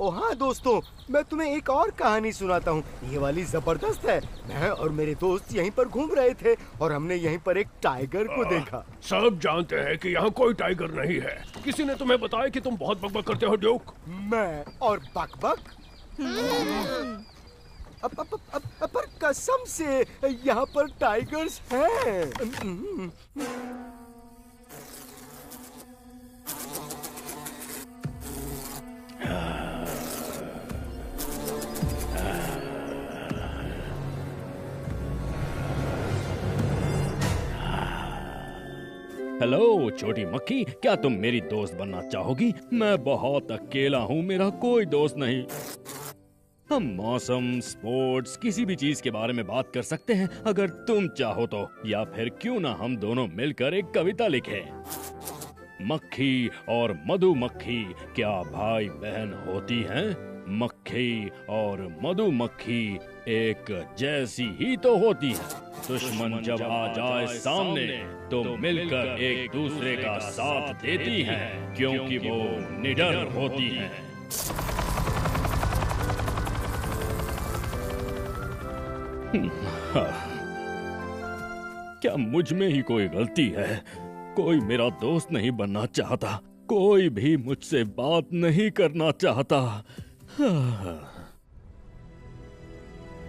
ओ हाँ दोस्तों, मैं तुम्हें एक और कहानी सुनाता हूँ। ये वाली जबरदस्त है। मैं और मेरे दोस्त यहीं पर घूम रहे थे और हमने यहीं पर एक टाइगर को देखा। सब जानते हैं कि यहाँ कोई टाइगर नहीं है। किसी ने तुम्हें बताया कि तुम बहुत बकबक करते हो ड्यूक? मैं और बक-बक? पर कसम से यहाँ पर टाइगर्स हैं। हेलो छोटी मक्खी, क्या तुम मेरी दोस्त बनना चाहोगी? मैं बहुत अकेला हूँ, मेरा कोई दोस्त नहीं। हम मौसम, स्पोर्ट्स, किसी भी चीज के बारे में बात कर सकते हैं अगर तुम चाहो तो। या फिर क्यों ना हम दोनों मिलकर एक कविता लिखें। मक्खी और मधुमक्खी क्या भाई बहन होती हैं? मक्खी और मधुमक्खी एक जैसी ही तो होती है। दुश्मन जब आ जाए सामने तो मिलकर एक दूसरे का साथ देती हैं, क्योंकि वो निडर होती हैं। क्या मुझ में ही कोई गलती है? कोई मेरा दोस्त नहीं बनना चाहता, कोई भी मुझसे बात नहीं करना चाहता।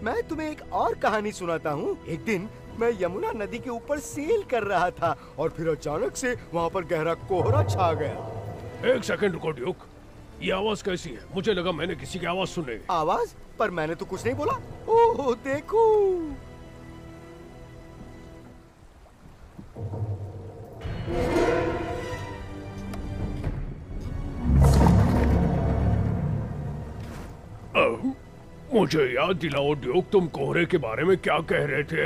मैं तुम्हें एक और कहानी सुनाता हूँ। एक दिन मैं यमुना नदी के ऊपर सेल कर रहा था और फिर अचानक से वहाँ पर गहरा कोहरा छा गया। एक सेकंड रुको ड्यूक, ये आवाज कैसी है? मुझे लगा मैंने किसी की आवाज सुनी। आवाज? पर मैंने तो कुछ नहीं बोला। ओह देखो। मुझे याद दिलाओ ड्यूक, तुम कोहरे के बारे में क्या कह रहे थे?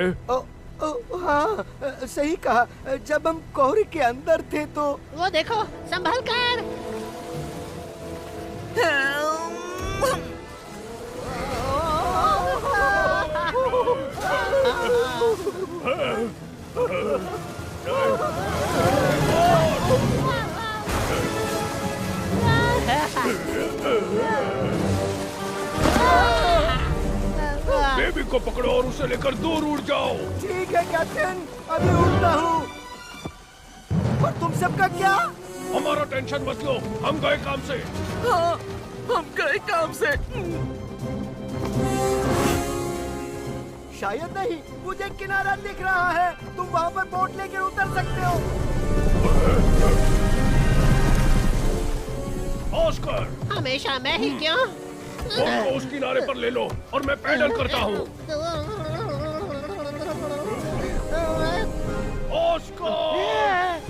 हाँ, सही कहा। जब हम कोहरे के अंदर थे तो वो देखो, संभल कर। बेबी को पकड़ो और उसे लेकर दूर उड़ जाओ। ठीक है कैप्टन, अभी उड़ता हूँ। और तुम सबका क्या? हमारा टेंशन मत लो, हम गए काम से। हाँ, हम गए काम से। शायद नहीं, मुझे किनारा दिख रहा है। तुम वहाँ पर बोट लेकर उतर सकते हो। ऑस्कर, हमेशा मैं ही क्यों? बोट को उस किनारे पर ले लो और मैं पैडल करता हूँ। ऑस्कर!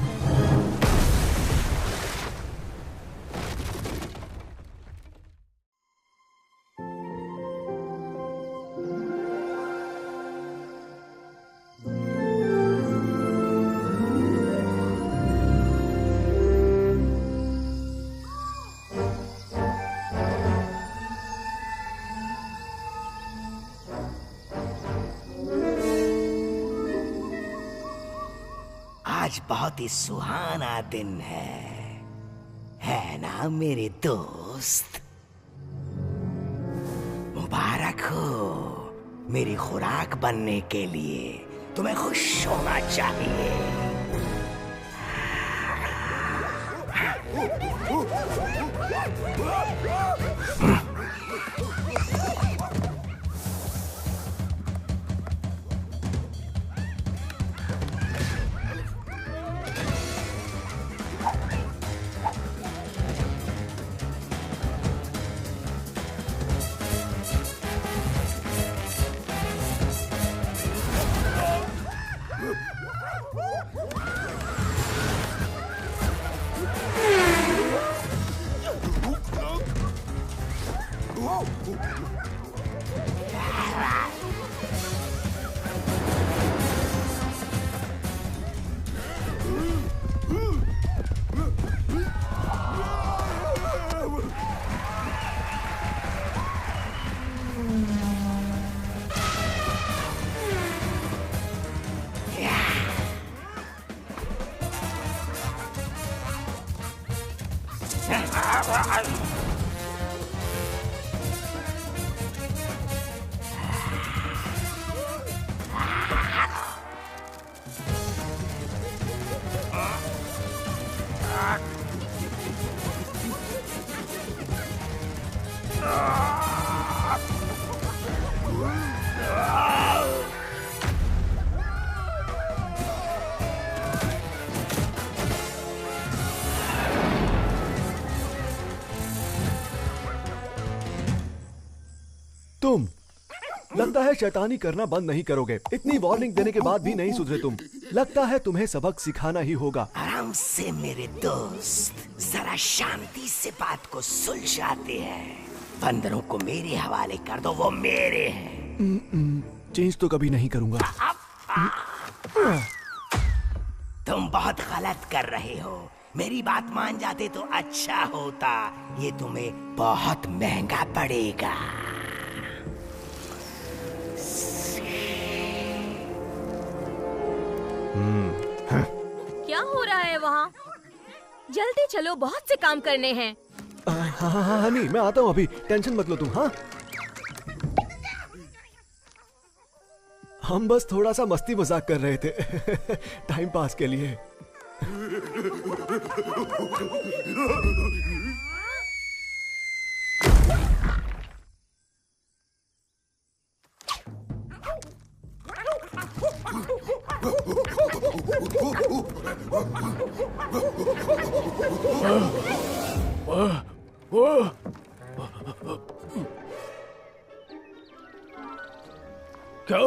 आज बहुत ही सुहाना दिन है ना मेरे दोस्त? मुबारक हो मेरी खुराक बनने के लिए। तुम्हें खुश होना चाहिए। तुम लगता है शैतानी करना बंद नहीं करोगे। इतनी वार्निंग देने के बाद भी नहीं सुधरे तुम। लगता है तुम्हें सबक सिखाना ही होगा। आराम से मेरे दोस्त, जरा शांति से बात को सुलझाते हैं। बंदरों को मेरे हवाले कर दो, वो मेरे हैं। चेंज तो कभी नहीं करूंगा। तुम बहुत गलत कर रहे हो। मेरी बात मान जाते तो अच्छा होता। ये तुम्हें बहुत महंगा पड़ेगा। क्या हो रहा है वहाँ? जल्दी चलो, बहुत से काम करने हैं। हाँ, नहीं, मैं आता हूँ अभी। टेंशन मत लो तुम। हाँ, हम बस थोड़ा सा मस्ती मजाक कर रहे थे टाइम पास के लिए। क्या?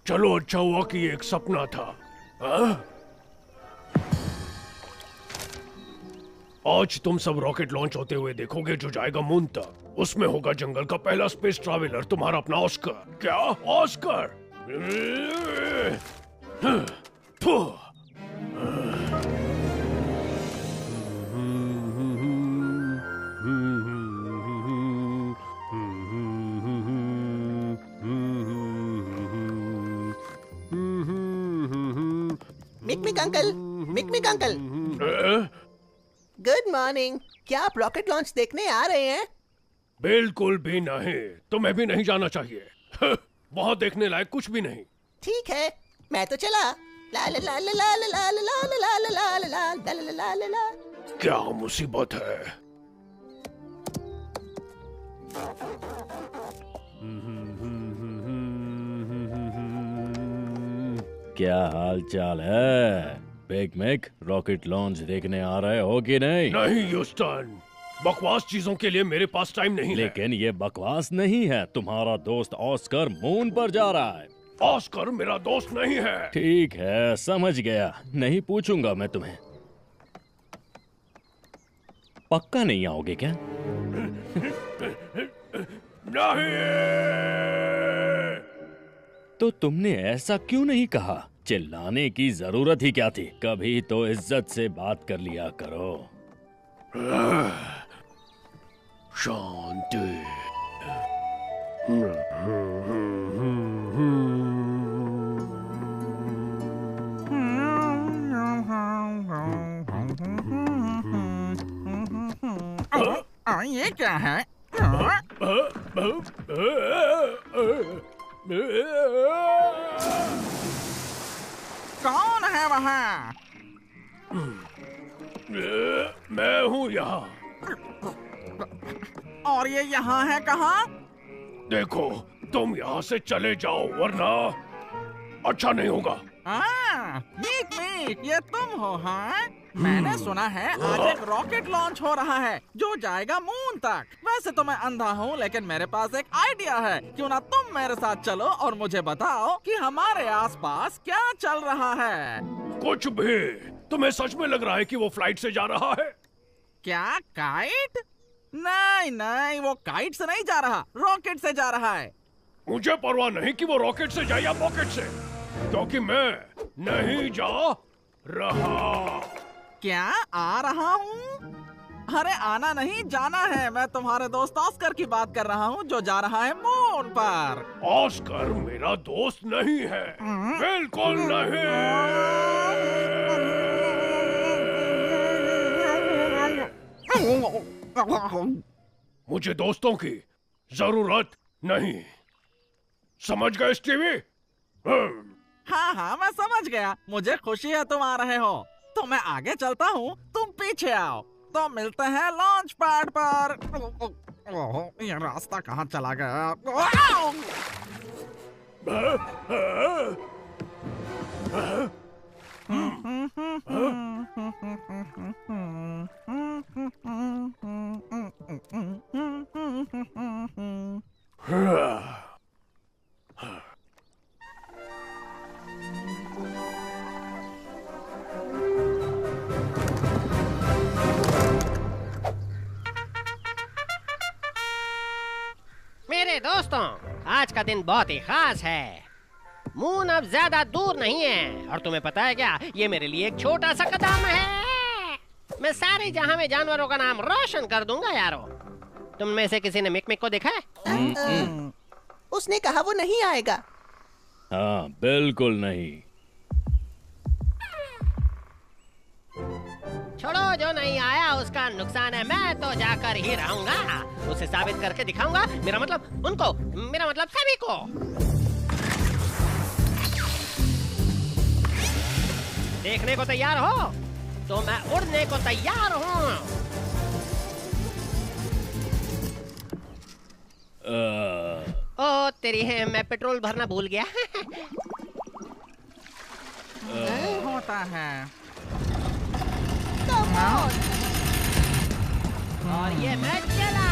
चलो, अच्छा हुआ कि ये एक सपना था। आज तुम सब रॉकेट लॉन्च होते हुए देखोगे, जो जाएगा मून तक। उसमें होगा जंगल का पहला स्पेस ट्रैवलर, तुम्हारा अपना ऑस्कर। क्या Oscar? Mick uncle, Mick uncle, good morning. क्या आप रॉकेट लॉन्च देखने आ रहे हैं? बिल्कुल भी नहीं, तुम्हें भी नहीं जाना चाहिए। वहाँ देखने लायक कुछ भी नहीं। ठीक है, मैं तो चला। ला ला ला ला ला ला ला ला ला ला ला ला ला ला ला ला ला। क्या मुसीबत है? क्या हाल चाल है बिग मैक? रॉकेट लॉन्च देखने आ रहे हो कि नहीं? नहीं ह्यूस्टन, बकवास चीजों के लिए मेरे पास टाइम नहीं है। लेकिन ये बकवास नहीं है। तुम्हारा दोस्त ऑस्कर मून पर जा रहा है। ऑस्कर मेरा दोस्त नहीं है। ठीक है, समझ गया। नहीं पूछूंगा मैं तुम्हें। पक्का नहीं आओगे क्या? नहीं। तो तुमने ऐसा क्यों नहीं कहा? चिल्लाने की जरूरत ही क्या थी? कभी तो इज्जत से बात कर लिया करो। शांति। ये क्या है? कौन है वहाँ? मैं हूँ यहाँ। और ये यहाँ है कहाँ? देखो, तुम यहाँ से चले जाओ वरना अच्छा नहीं होगा। ये तुम हो? हाँ, मैंने सुना है आज एक रॉकेट लॉन्च हो रहा है जो जाएगा मून तक। वैसे तो मैं अंधा हूँ, लेकिन मेरे पास एक आइडिया है। क्यों ना तुम मेरे साथ चलो और मुझे बताओ कि हमारे आसपास क्या चल रहा है। कुछ भी। तुम्हें सच में लग रहा है कि वो फ्लाइट से जा रहा है? क्या काइट? नहीं नहीं, वो काइट से नहीं जा रहा, रॉकेट से जा रहा है। मुझे परवाह नहीं कि वो रॉकेट से जाए या पॉकेट से, क्योंकि मैं नहीं जा रहा। क्या आ रहा हूँ? अरे आना नहीं, जाना है। मैं तुम्हारे दोस्त ऑस्कर की बात कर रहा हूँ जो जा रहा है मून पर। ऑस्कर मेरा दोस्त नहीं है, बिल्कुल नहीं। मुझे दोस्तों की जरूरत नहीं। समझ गए स्टीवी? हाँ हाँ मैं समझ गया। मुझे खुशी है तुम आ रहे हो। तो मैं आगे चलता हूँ, तुम पीछे आओ। तो मिलते हैं लॉन्च पैड पर। ओह, ये रास्ता कहाँ चला गया? मेरे दोस्तों, आज का दिन बहुत ही खास है। मून अब ज्यादा दूर नहीं है और तुम्हें पता है क्या, ये मेरे लिए एक छोटा सा कदम है। मैं सारे जहां में जानवरों का नाम रोशन कर दूंगा यारो। तुम में से किसी ने मिक-मिक को देखा है? उसने कहा वो नहीं आएगा। हाँ बिल्कुल नहीं। छोड़ो, जो नहीं आया उसका नुकसान है। मैं तो जाकर ही रहूंगा, उसे साबित करके दिखाऊंगा। मेरा मतलब उनको, मेरा मतलब सभी को। देखने को तैयार हो? तो मैं उड़ने को तैयार हूँ। ओ तेरी है, मैं पेट्रोल भरना भूल गया। होता है। और ये मैं चला।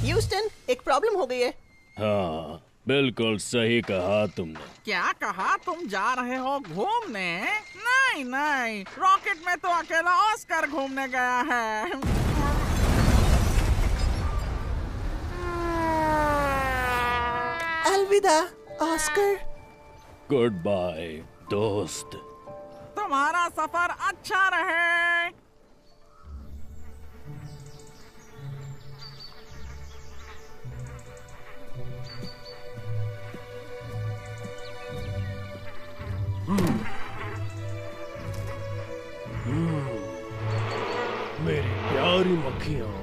ह्यूस्टन, एक प्रॉब्लम हो गई है। हाँ बिल्कुल सही कहा तुमने। क्या कहा? तुम जा रहे हो घूमने? नहीं नहीं, रॉकेट में तो अकेला ऑस्कर घूमने गया है। अलविदा ऑस्कर। गुड बाय दोस्त। तुम्हारा सफर अच्छा रहे। मेरी प्यारी मक्खियाँ।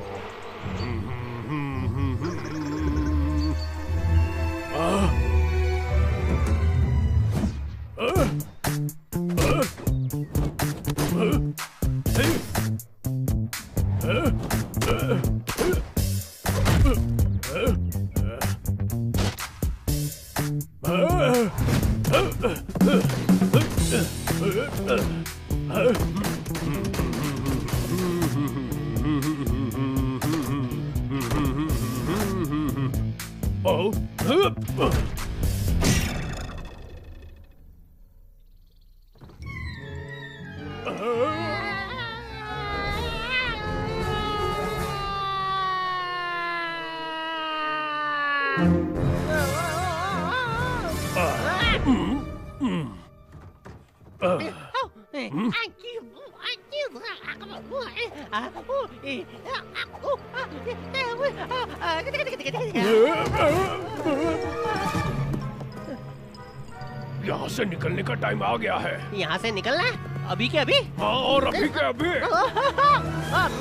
यहाँ से निकलने का टाइम आ गया है। यहाँ से निकलना है? अभी के अभी? हाँ, और अभी के अभी।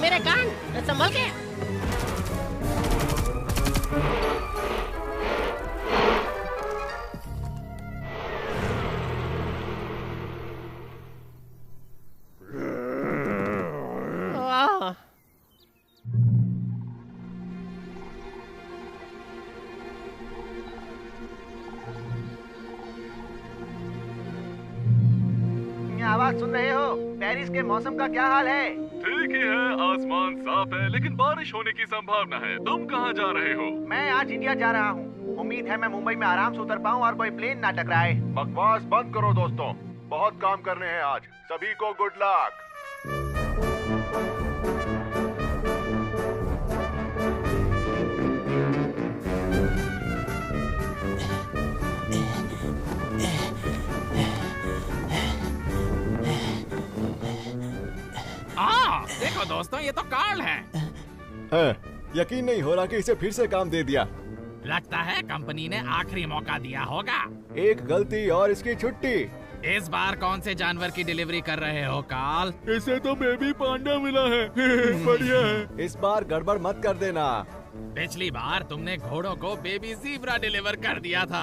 मेरे कान, संभल के। आवाज सुन रहे हो? पेरिस के मौसम का क्या हाल है? ठीक ही है, आसमान साफ है लेकिन बारिश होने की संभावना है। तुम कहाँ जा रहे हो? मैं आज इंडिया जा रहा हूँ। उम्मीद है मैं मुंबई में आराम से उतर पाऊँ और कोई प्लेन ना टकराए। बकवास बंद करो दोस्तों, बहुत काम करने हैं आज। सभी को गुड लक। देखो दोस्तों, ये तो कार्ल है। यकीन नहीं हो रहा कि इसे फिर से काम दे दिया। लगता है कंपनी ने आखिरी मौका दिया होगा। एक गलती और इसकी छुट्टी। इस बार कौन से जानवर की डिलीवरी कर रहे हो काल? इसे तो बेबी पांडा मिला है। बढ़िया है। इस बार गड़बड़ मत कर देना। पिछली बार तुमने घोड़ों को बेबी ज़ीब्रा डिलीवर कर दिया था।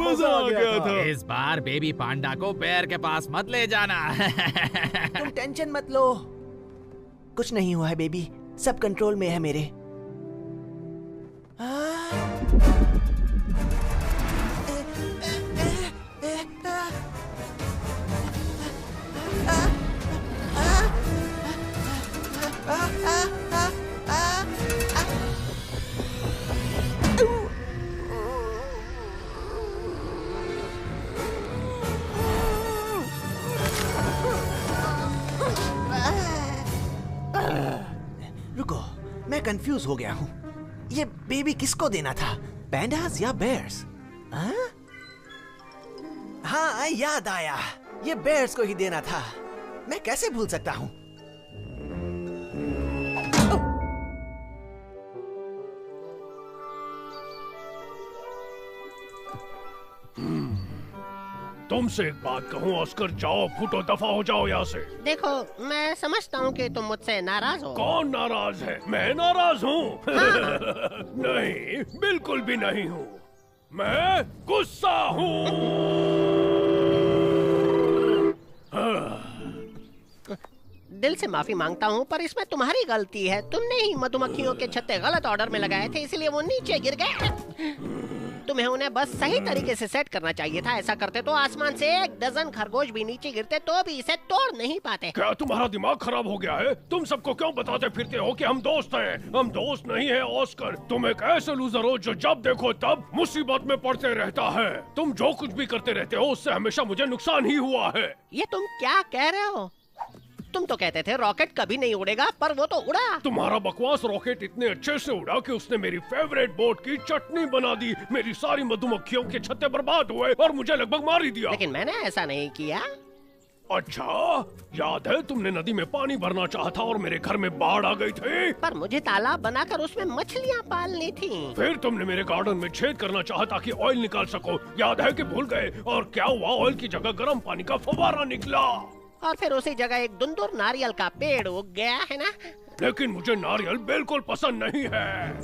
मजा आ गया था। इस बार बेबी पांडा को बेर के पास मत ले जाना। तुम टेंशन मत लो, कुछ नहीं हुआ है बेबी, सब कंट्रोल में है मेरे। रुको, मैं कंफ्यूज हो गया हूँ। ये बेबी किसको देना था, पैंडास या बेयर्स? हाँ, याद आया, ये बेयर्स को ही देना था। मैं कैसे भूल सकता हूँ? तुमसे एक बात कहूँ ऑस्कर, जाओ फूटो, दफा हो जाओ यहाँ से। देखो, मैं समझता हूँ कि तुम मुझसे नाराज हो। कौन नाराज है? मैं नाराज हूँ? नहीं, बिल्कुल भी नहीं हूँ। मैं गुस्सा हूँ। दिल से माफी मांगता हूँ, पर इसमें तुम्हारी गलती है। तुमने ही मधुमक्खियों के छत्ते गलत ऑर्डर में लगाए थे, इसलिए वो नीचे गिर गए। तुम्हें उन्हें बस सही तरीके से सेट करना चाहिए था। ऐसा करते तो आसमान से 1 डजन खरगोश भी नीचे गिरते तो भी इसे तोड़ नहीं पाते। क्या तुम्हारा दिमाग खराब हो गया है? तुम सबको क्यों बताते फिरते हो कि हम दोस्त हैं? हम दोस्त नहीं है ऑस्कर। तुम एक ऐसे लूजर हो जो जब देखो तब मुसीबत में पड़ते रहता है। तुम जो कुछ भी करते रहते हो उससे हमेशा मुझे नुकसान ही हुआ है। ये तुम क्या कह रहे हो? तुम तो कहते थे रॉकेट कभी नहीं उड़ेगा, पर वो तो उड़ा। तुम्हारा बकवास रॉकेट इतने अच्छे से उड़ा कि उसने मेरी फेवरेट बोट की चटनी बना दी। मेरी सारी मधुमक्खियों के छत्ते बर्बाद हुए और मुझे लगभग मार ही दिया। लेकिन मैंने ऐसा नहीं किया। अच्छा, याद है तुमने नदी में पानी भरना चाहा था और मेरे घर में बाढ़ आ गई थी। पर मुझे तालाब बनाकर उसमें मछलियाँ पालनी थी। फिर तुमने मेरे गार्डन में छेद करना चाहा ताकि ऑयल निकाल सको। याद है कि भूल गए? और क्या हुआ? ऑयल की जगह गर्म पानी का फव्वारा निकला। और फिर उसी जगह एक दुंदुर नारियल का पेड़ उग गया है ना। लेकिन मुझे नारियल बिल्कुल पसंद नहीं है।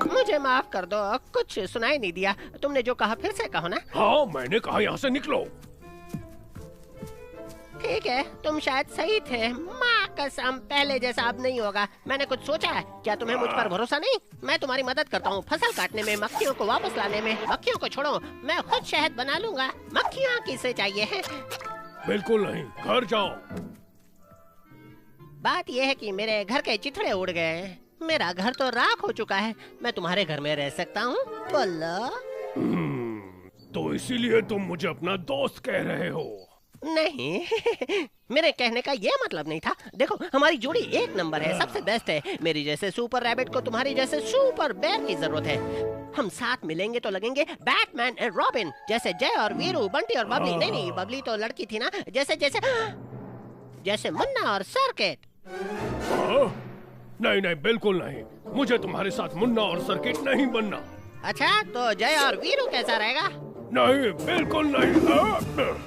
मुझे माफ कर दो, कुछ सुनाई नहीं दिया। तुमने जो कहा फिर से कहो ना। हाँ, मैंने कहा यहाँ से निकलो। ठीक है, तुम शायद सही थे। माँ कसम, पहले जैसा अब नहीं होगा। मैंने कुछ सोचा है। क्या तुम्हें मुझ पर भरोसा नहीं? मैं तुम्हारी मदद करता हूँ, फसल काटने में, मक्खियों को वापस लाने में। मक्खियों को छोड़ो, मैं खुद शहद बना लूंगा। मक्खियाँ किसे चाहिए है? बिल्कुल नहीं, घर जाओ। बात यह है कि मेरे घर के चिथड़े उड़ गए हैं। मेरा घर तो राख हो चुका है। मैं तुम्हारे घर में रह सकता हूँ? बोलो। तो इसीलिए तुम मुझे अपना दोस्त कह रहे हो? नहीं, मेरे कहने का ये मतलब नहीं था। देखो, हमारी जोड़ी एक नंबर है, सबसे बेस्ट है। मेरी जैसे सुपर रैबिट को तुम्हारी जैसे सुपर बेयर की जरूरत है। हम साथ मिलेंगे तो लगेंगे बैटमैन एंड रॉबिन, जैसे जय और वीरू, बंटी और बबली। नहीं, बबली तो लड़की थी ना। जैसे जैसे जैसे मुन्ना और सर्किट। नहीं नहीं, बिल्कुल नहीं। मुझे तुम्हारे साथ मुन्ना और सर्किट नहीं बनना। अच्छा, तो जय और वीरू कैसा रहेगा? नहीं, बिल्कुल नहीं।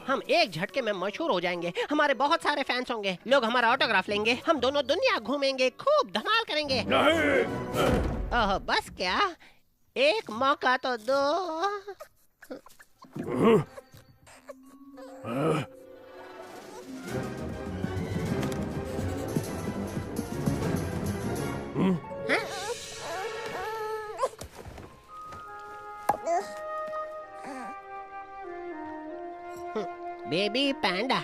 हम एक झटके में मशहूर हो जाएंगे। हमारे बहुत सारे फैंस होंगे। लोग हमारा ऑटोग्राफ लेंगे। हम दोनों दुनिया घूमेंगे, खूब धमाल करेंगे। ओह, बस क्या, एक मौका तो दो। बेबी पैंडा।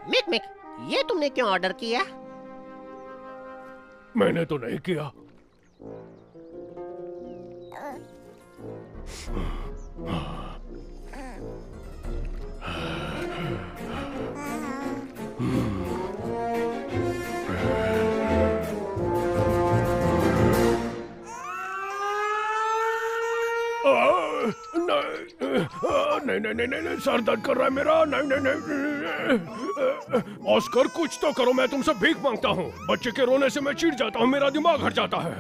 मिक मिक, ये तुमने क्यों ऑर्डर किया? मैंने तो नहीं किया। नहीं नहीं नहीं नहीं, सर दर्द कर रहा है मेरा। नहीं नहीं नहीं, ऑस्कर कुछ तो करो, मैं तुमसे भीख मांगता हूँ। बच्चे के रोने से मैं चिढ़ जाता हूँ, मेरा दिमाग हट जाता है।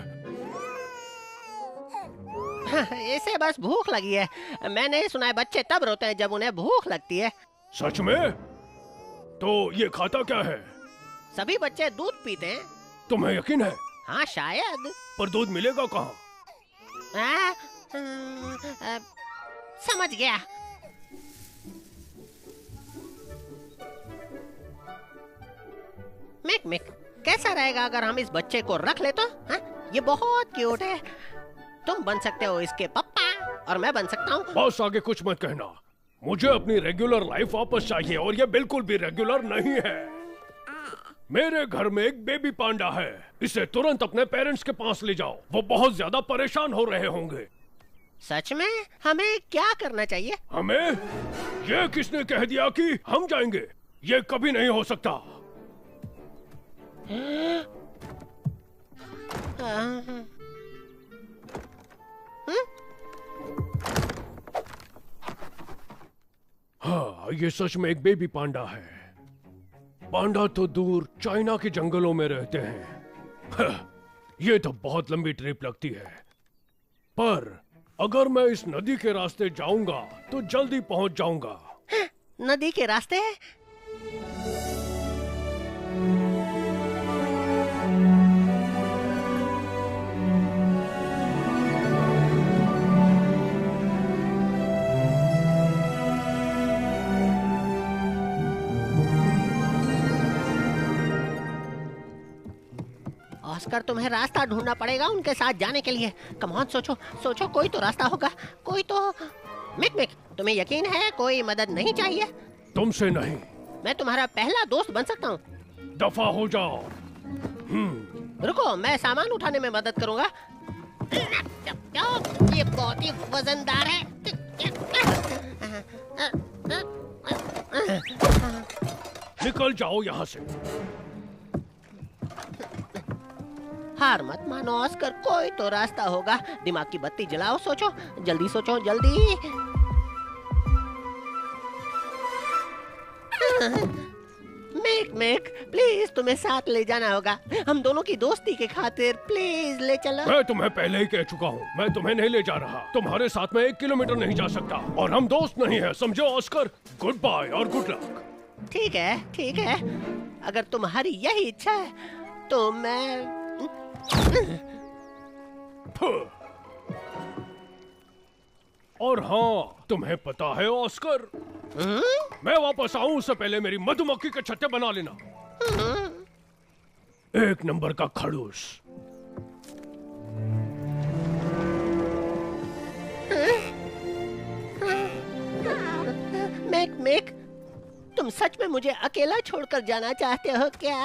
इसे बस भूख लगी है। मैंने सुना है बच्चे तब रोते हैं जब उन्हें भूख लगती है। सच में? तो ये खाता क्या है? सभी बच्चे दूध पीते हैं। तुम्हें यकीन है? हाँ शायद। पर दूध मिलेगा कहाँ? समझ गया। मिक मिक, कैसा रहेगा अगर हम इस बच्चे को रख ले तो? हाँ? ये बहुत क्यूट है। तुम बन सकते हो इसके पापा और मैं बन सकता हूँ। बस आगे कुछ मत कहना। मुझे अपनी रेगुलर लाइफ वापस चाहिए और ये बिल्कुल भी रेगुलर नहीं है। मेरे घर में एक बेबी पांडा है। इसे तुरंत अपने पेरेंट्स के पास ले जाओ। वो बहुत ज्यादा परेशान हो रहे होंगे। सच में? हमें क्या करना चाहिए? हमें? ये किसने कह दिया कि हम जाएंगे? ये कभी नहीं हो सकता। हाँ, ये सच में एक बेबी पांडा है। पांडा तो दूर चाइना के जंगलों में रहते हैं। ये तो बहुत लंबी ट्रिप लगती है। पर अगर मैं इस नदी के रास्ते जाऊंगा तो जल्दी पहुंच जाऊंगा। नदी के रास्ते? ऑस्कर, तुम्हें रास्ता ढूंढना पड़ेगा उनके साथ जाने के लिए। कम ऑन, सोचो सोचो, कोई तो रास्ता होगा, कोई तो। मिक मिक, तुम्हें यकीन है कोई मदद नहीं चाहिए? तुमसे नहीं। मैं तुम्हारा पहला दोस्त बन सकता हूँ। दफा हो जाओ। रुको, मैं सामान उठाने में मदद करूंगा। ये बहुत ही वजनदार है। निकल जाओ यहाँ से। हार मत मानो ऑस्कर, कोई तो रास्ता होगा। दिमाग की बत्ती जलाओ, सोचो, जल्दी सोचो, जल्दी। मिक मिक, प्लीज तुम्हें साथ ले जाना होगा। हम दोनों की दोस्ती के खातिर प्लीज ले चलो। मैं तुम्हें पहले ही कह चुका हूँ, मैं तुम्हें नहीं ले जा रहा। तुम्हारे साथ में 1 किलोमीटर नहीं जा सकता और हम दोस्त नहीं है, समझो ऑस्कर। गुड बाय और गुड लक। ठीक है, ठीक है। अगर तुम्हारी यही इच्छा है तो मैं और हाँ, तुम्हें पता है ऑस्कर, मैं वापस आऊं उससे पहले मेरी मधुमक्खी के छत्ते बना लेना। 1 नंबर का खड़ूस। मिक मिक, तुम सच में मुझे अकेला छोड़कर जाना चाहते हो क्या?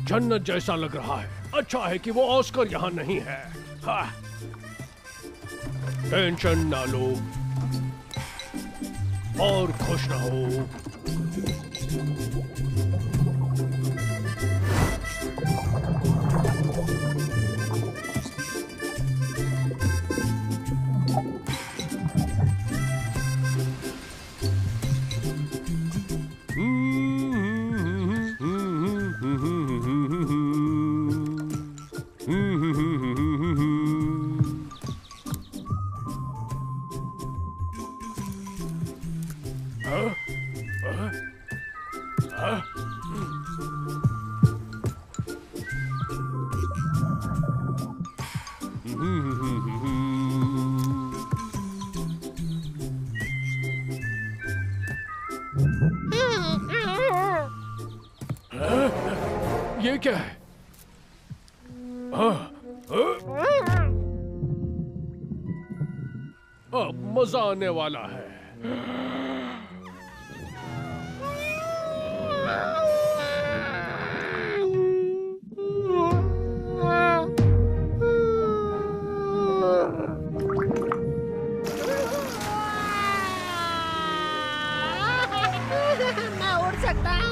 जन्नत जैसा लग रहा है। अच्छा है कि वो ऑस्कर यहाँ नहीं है। हाँ। टेंशन ना लो और खुश रहो। हाँ? क्या है? अब मजा आने वाला है। मैं उड़ सकता हूँ।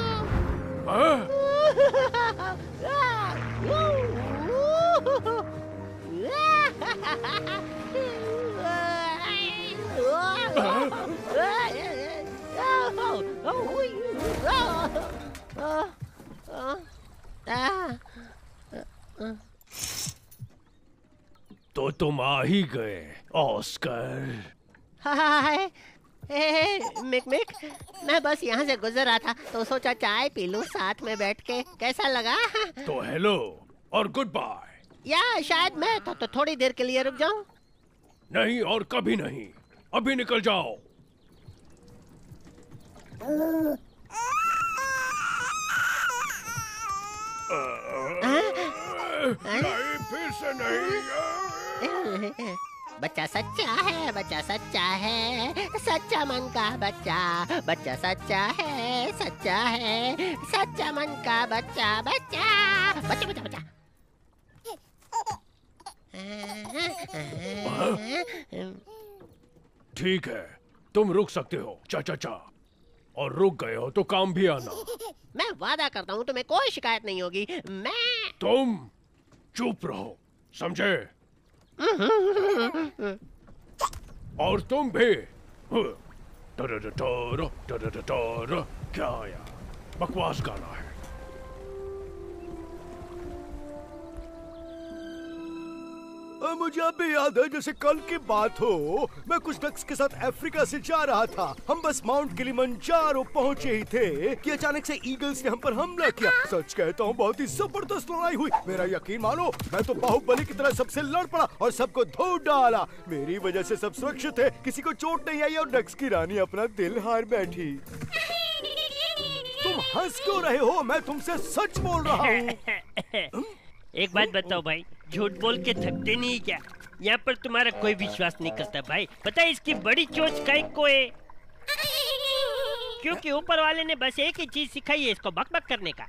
तो तुम आ ही गए ऑस्कर। हाय, मिक मिक, मैं बस यहाँ से गुजर रहा था तो सोचा चाय पी लूं साथ में बैठ के। कैसा लगा? तो हेलो और गुड बाय। या शायद मैं तो थोड़ी देर के लिए रुक जाऊं। नहीं और कभी नहीं, अभी निकल जाओ। नहीं, फिर से नहीं। बच्चा सच्चा है, बच्चा सच्चा है, सच्चा मन का बच्चा, बच्चा सच्चा है, सच्चा है, सच्चा मन का बच्चा, बच्चा बच्चा बच्चा बच्चा। ठीक है, तुम रुक सकते हो चा चा चा, और रुक गए हो तो काम भी आना। मैं वादा करता हूँ तुम्हें कोई शिकायत नहीं होगी। मैं तुम चुप रहो, समझे? और तुम भी। क्या यार, बकवास गाना है। मुझे अब भी याद है जैसे कल की बात हो। मैं कुछ डक्स के साथ अफ्रीका से जा रहा था। हम बस माउंट किलिमंजारो पहुंचे ही थे कि अचानक से ईगल्स ने हम पर हमला किया। सच कहता हूँ बहुत ही जबरदस्त लड़ाई हुई। मेरा यकीन मानो, मैं तो बाहुबली की तरह सबसे लड़ पड़ा और सबको धो डाला। मेरी वजह से सब सुरक्षित है, किसी को चोट नहीं आई और डक्स की रानी अपना दिल हार बैठी। तुम हंस क्यों रहे हो? मैं तुमसे सच बोल रहा हूँ। एक बात बताओ भाई, झूठ बोल के थकते नहीं क्या? यहाँ पर तुम्हारा कोई विश्वास नहीं करता भाई। पता है इसकी बड़ी चोच काहे को है? क्योंकि ऊपर वाले ने बस एक ही चीज सिखाई है, इसको बकबक करने का।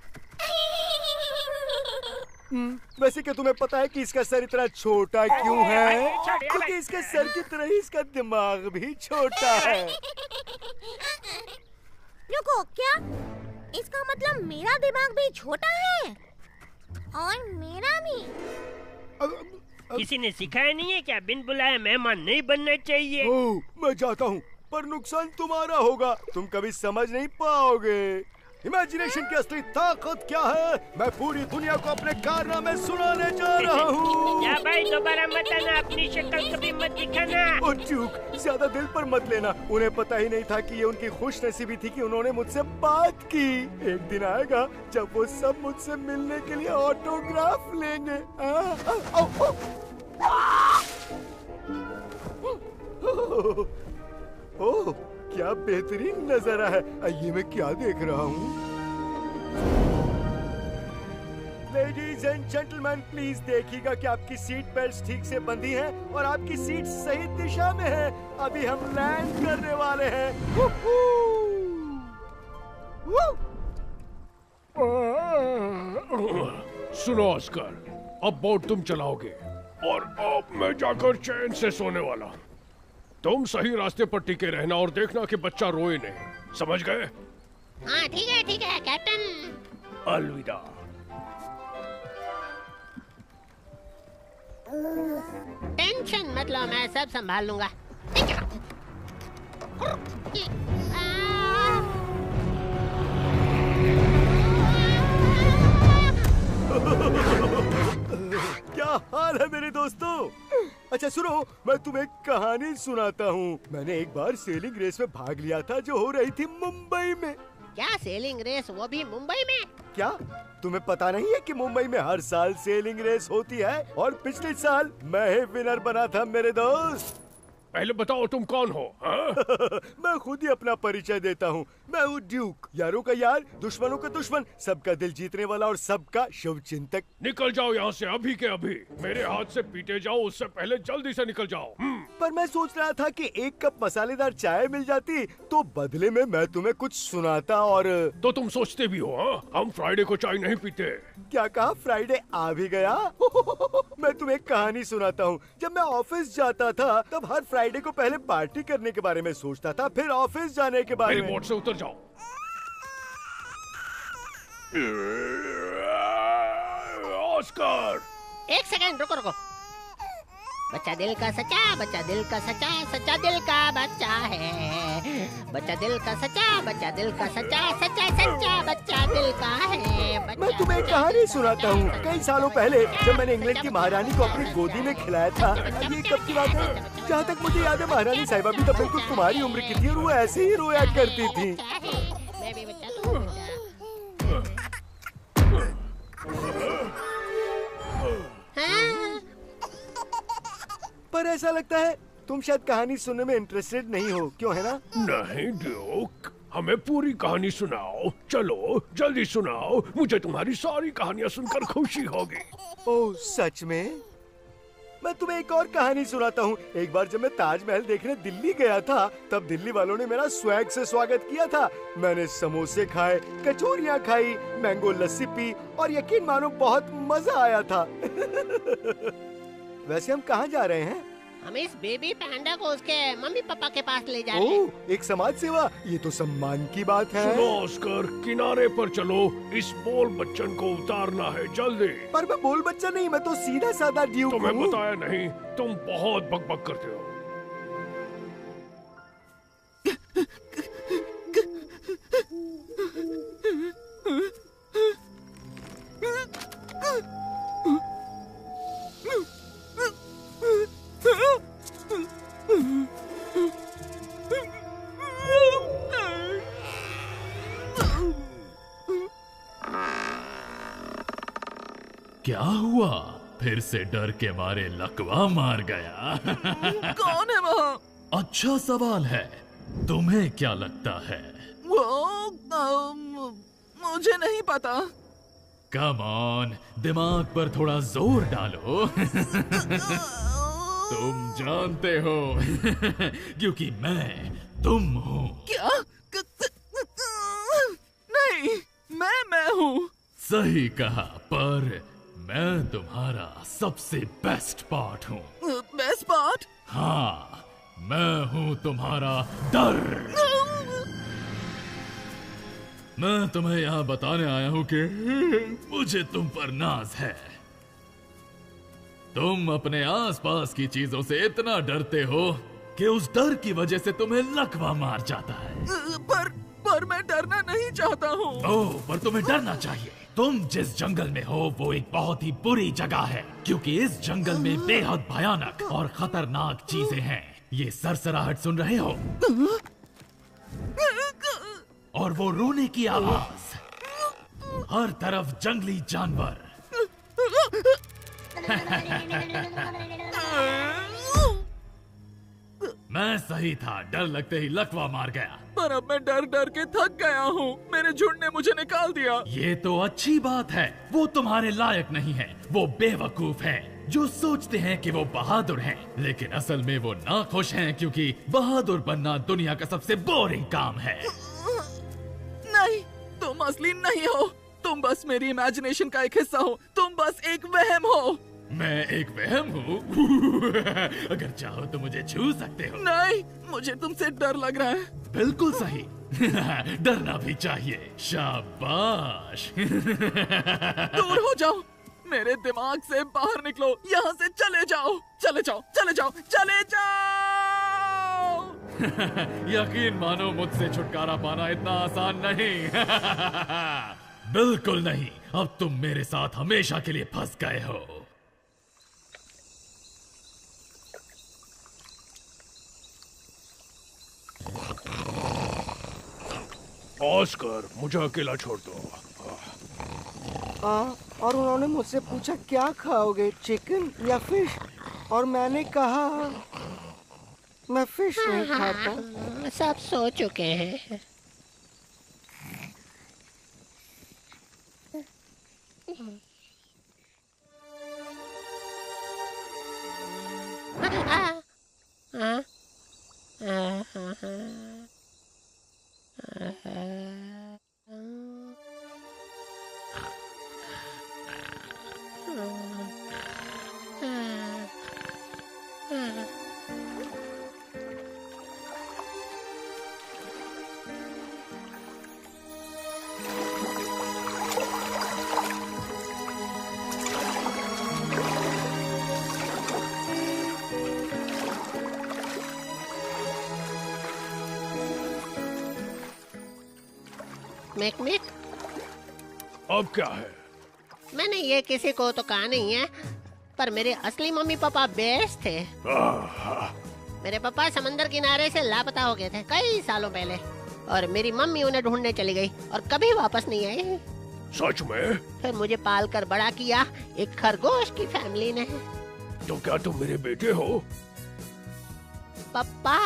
वैसे क्या तुम्हें पता है कि इसका सर इतना छोटा क्यों है? क्योंकि इसके सर की तरह ही इसका दिमाग भी छोटा है। रुको, क्या इसका मतलब मेरा दिमाग भी छोटा है? और मेरा भी? किसी ने सिखाया नहीं है क्या? बिन बुलाए मेहमान नहीं बनना चाहिए। मैं जाता हूँ, पर नुकसान तुम्हारा होगा। तुम कभी समझ नहीं पाओगे इमेजिनेशन की असली ताकत क्या है। मैं पूरी दुनिया को अपने कारनामे सुनाने जा रहा हूँ। या भाई दोबारा मत आना, अपनी शक्ल कभी मत दिखाना। और चूक, ज्यादा दिल पर मत लेना। उन्हें पता ही नहीं था कि ये उनकी खुशनसीबी थी कि उन्होंने मुझसे बात की। एक दिन आएगा जब वो सब मुझसे मिलने के लिए ऑटोग्राफ लेंगे। ओह, क्या बेहतरीन नजारा है। ये मैं क्या देख रहा हूँ? लेडीज एंड जेंटलमैन, प्लीज देखिएगा कि आपकी सीट बेल्ट ठीक से बंधी हैं और आपकी सीट सही दिशा में है। अभी हम लैंड करने वाले हैं। सुनो ऑस्कर, अब बोट तुम चलाओगे और अब मैं जाकर चैन से सोने वाला हूँ। तुम सही रास्ते पर टिके रहना और देखना कि बच्चा रोए नहीं। समझ गए? हाँ ठीक है कैप्टन। अलविदा। टेंशन मत लो, मैं सब संभाल लूंगा। क्या हाल है मेरे दोस्तों? अच्छा सुनो, मैं तुम्हें एक कहानी सुनाता हूँ। मैंने एक बार सेलिंग रेस में भाग लिया था जो हो रही थी मुंबई में। क्या सेलिंग रेस, वो भी मुंबई में? क्या तुम्हें पता नहीं है कि मुंबई में हर साल सेलिंग रेस होती है? और पिछले साल मैं ही विनर बना था मेरे दोस्त। पहले बताओ तुम कौन हो? मैं खुद ही अपना परिचय देता हूँ। मैं हूँ ड्यूक, यारों का यार, दुश्मनों का दुश्मन, सबका दिल जीतने वाला और सबका शुभ चिंतक। निकल जाओ यहाँ से अभी के अभी। मेरे हाथ से पीटे जाओ उससे पहले जल्दी से निकल जाओ। पर मैं सोच रहा था कि 1 कप मसालेदार चाय मिल जाती तो बदले में मैं तुम्हें कुछ सुनाता। और तो तुम सोचते भी हो हम फ्राइडे को चाय नहीं पीते। क्या कहा? फ्राइडे आ भी गया? मैं तुम्हें एक कहानी सुनाता हूँ। जब मैं ऑफिस जाता था तब हर फ्राइडे को पहले पार्टी करने के बारे में सोचता था, फिर ऑफिस जाने के बारे में। मेरी बोट से उतर जाओ। ऑस्कर! 1 सेकंड रुको। बच्चा दिल का सच्चा, बच्चा दिल का सच्चा, सच्चा दिल का बच्चा है। बच्चा दिल का सच्चा, बच्चा दिल का सच्चा, सच्चा सच्चा बच्चा दिल का है। मैं तुम्हें एक कहानी सुनाता हूँ। कई सालों पहले जब मैंने इंग्लैंड की महारानी को अपनी गोदी में खिलाया था। ये कब की बात है? जहाँ तक मुझे याद है महारानी साहिबा भी तब बिल्कुल तुम्हारी उम्र की थी और वो ऐसे ही रोया करती थी। मैं भी बच्चा, तू भी बच्चा। पर ऐसा लगता है तुम शायद कहानी सुनने में इंटरेस्टेड नहीं हो, क्यों है ना? नहीं ड्यूक, हमें पूरी कहानी सुनाओ। चलो जल्दी सुनाओ, मुझे तुम्हारी सारी कहानियाँ सुनकर खुशी होगी। ओह सच में? मैं तुम्हें एक और कहानी सुनाता हूँ। एक बार जब मैं ताजमहल देखने दिल्ली गया था तब दिल्ली वालों ने मेरा स्वैग से स्वागत किया था। मैंने समोसे खाए, कचौरियाँ खाई, मैंगो लस्सी पी और यकीन मानो बहुत मजा आया था। वैसे हम कहाँ जा रहे हैं? हम इस बेबी पैंडा को उसके मम्मी पापा के पास ले जा रहे हैं। ओह, एक समाज सेवा, ये तो सम्मान की बात है। सुनो ऑस्कर, किनारे पर चलो, इस बोल बच्चन को उतारना है जल्दी। पर मैं बोल बच्चा नहीं, मैं तो सीधा साधा ड्यूक हूँ। तुम्हें बताया नहीं, तुम बहुत बकबक करते हो। क्या हुआ? फिर से डर के मारे लकवा मार गया? कौन है वहाँ? अच्छा सवाल है। तुम्हें क्या लगता है? मुझे नहीं पता। कम ऑन, दिमाग पर थोड़ा जोर डालो। तुम जानते हो क्योंकि मैं तुम हूँ। क्या? नहीं, मैं हूँ। सही कहा, पर मैं तुम्हारा सबसे बेस्ट पार्ट हूँ। Best part? हाँ, मैं हूँ तुम्हारा डर। मैं तुम्हें यहाँ बताने आया हूँ कि मुझे तुम पर नाज है। तुम अपने आसपास की चीजों से इतना डरते हो कि उस डर की वजह से तुम्हें लकवा मार जाता है। पर मैं डरना नहीं चाहता हूँ। ओह, पर तुम्हें डरना चाहिए। तुम जिस जंगल में हो वो एक बहुत ही बुरी जगह है, क्योंकि इस जंगल में बेहद भयानक और खतरनाक चीजें हैं। ये सरसराहट सुन रहे हो? और वो रोने की आवाज, हर तरफ जंगली जानवर। मैं सही था, डर लगते ही लकवा मार गया। पर अब मैं डर डर के थक गया हूँ। मेरे झुंड ने मुझे निकाल दिया। ये तो अच्छी बात है। वो तुम्हारे लायक नहीं है। वो बेवकूफ है जो सोचते हैं कि वो बहादुर हैं, लेकिन असल में वो नाखुश हैं क्योंकि बहादुर बनना दुनिया का सबसे बोरिंग काम है। नहीं, तुम असली नहीं हो। तुम बस मेरी इमेजिनेशन का एक हिस्सा हो। तुम बस एक वहम हो। मैं एक वहम हूँ? अगर चाहो तो मुझे छू सकते हो। नहीं, मुझे तुमसे डर लग रहा है। बिल्कुल सही। डरना भी चाहिए। शाबाश। दूर हो जाओ, मेरे दिमाग से बाहर निकलो। यहाँ से चले जाओ, चले जाओ, चले जाओ, चले जाओ। यकीन मानो, मुझसे छुटकारा पाना इतना आसान नहीं। बिल्कुल नहीं। अब तुम मेरे साथ हमेशा के लिए फंस गए हो। ऑस्कर, मुझे अकेला छोड़ दो। और उन्होंने मुझसे पूछा क्या खाओगे, चिकन या फिश? और मैंने कहा मैं फिश नहीं खाता। सब सो चुके हैं। मिक अब क्या है? मैंने ये किसी को तो कहा नहीं है, पर मेरे असली मम्मी पापा बेस थे। मेरे पापा समंदर किनारे से लापता हो गए थे कई सालों पहले, और मेरी मम्मी उन्हें ढूंढने चली गई और कभी वापस नहीं आई। सच में? फिर मुझे पाल कर बड़ा किया एक खरगोश की फैमिली ने। तो क्या तुम मेरे बेटे हो? पापा।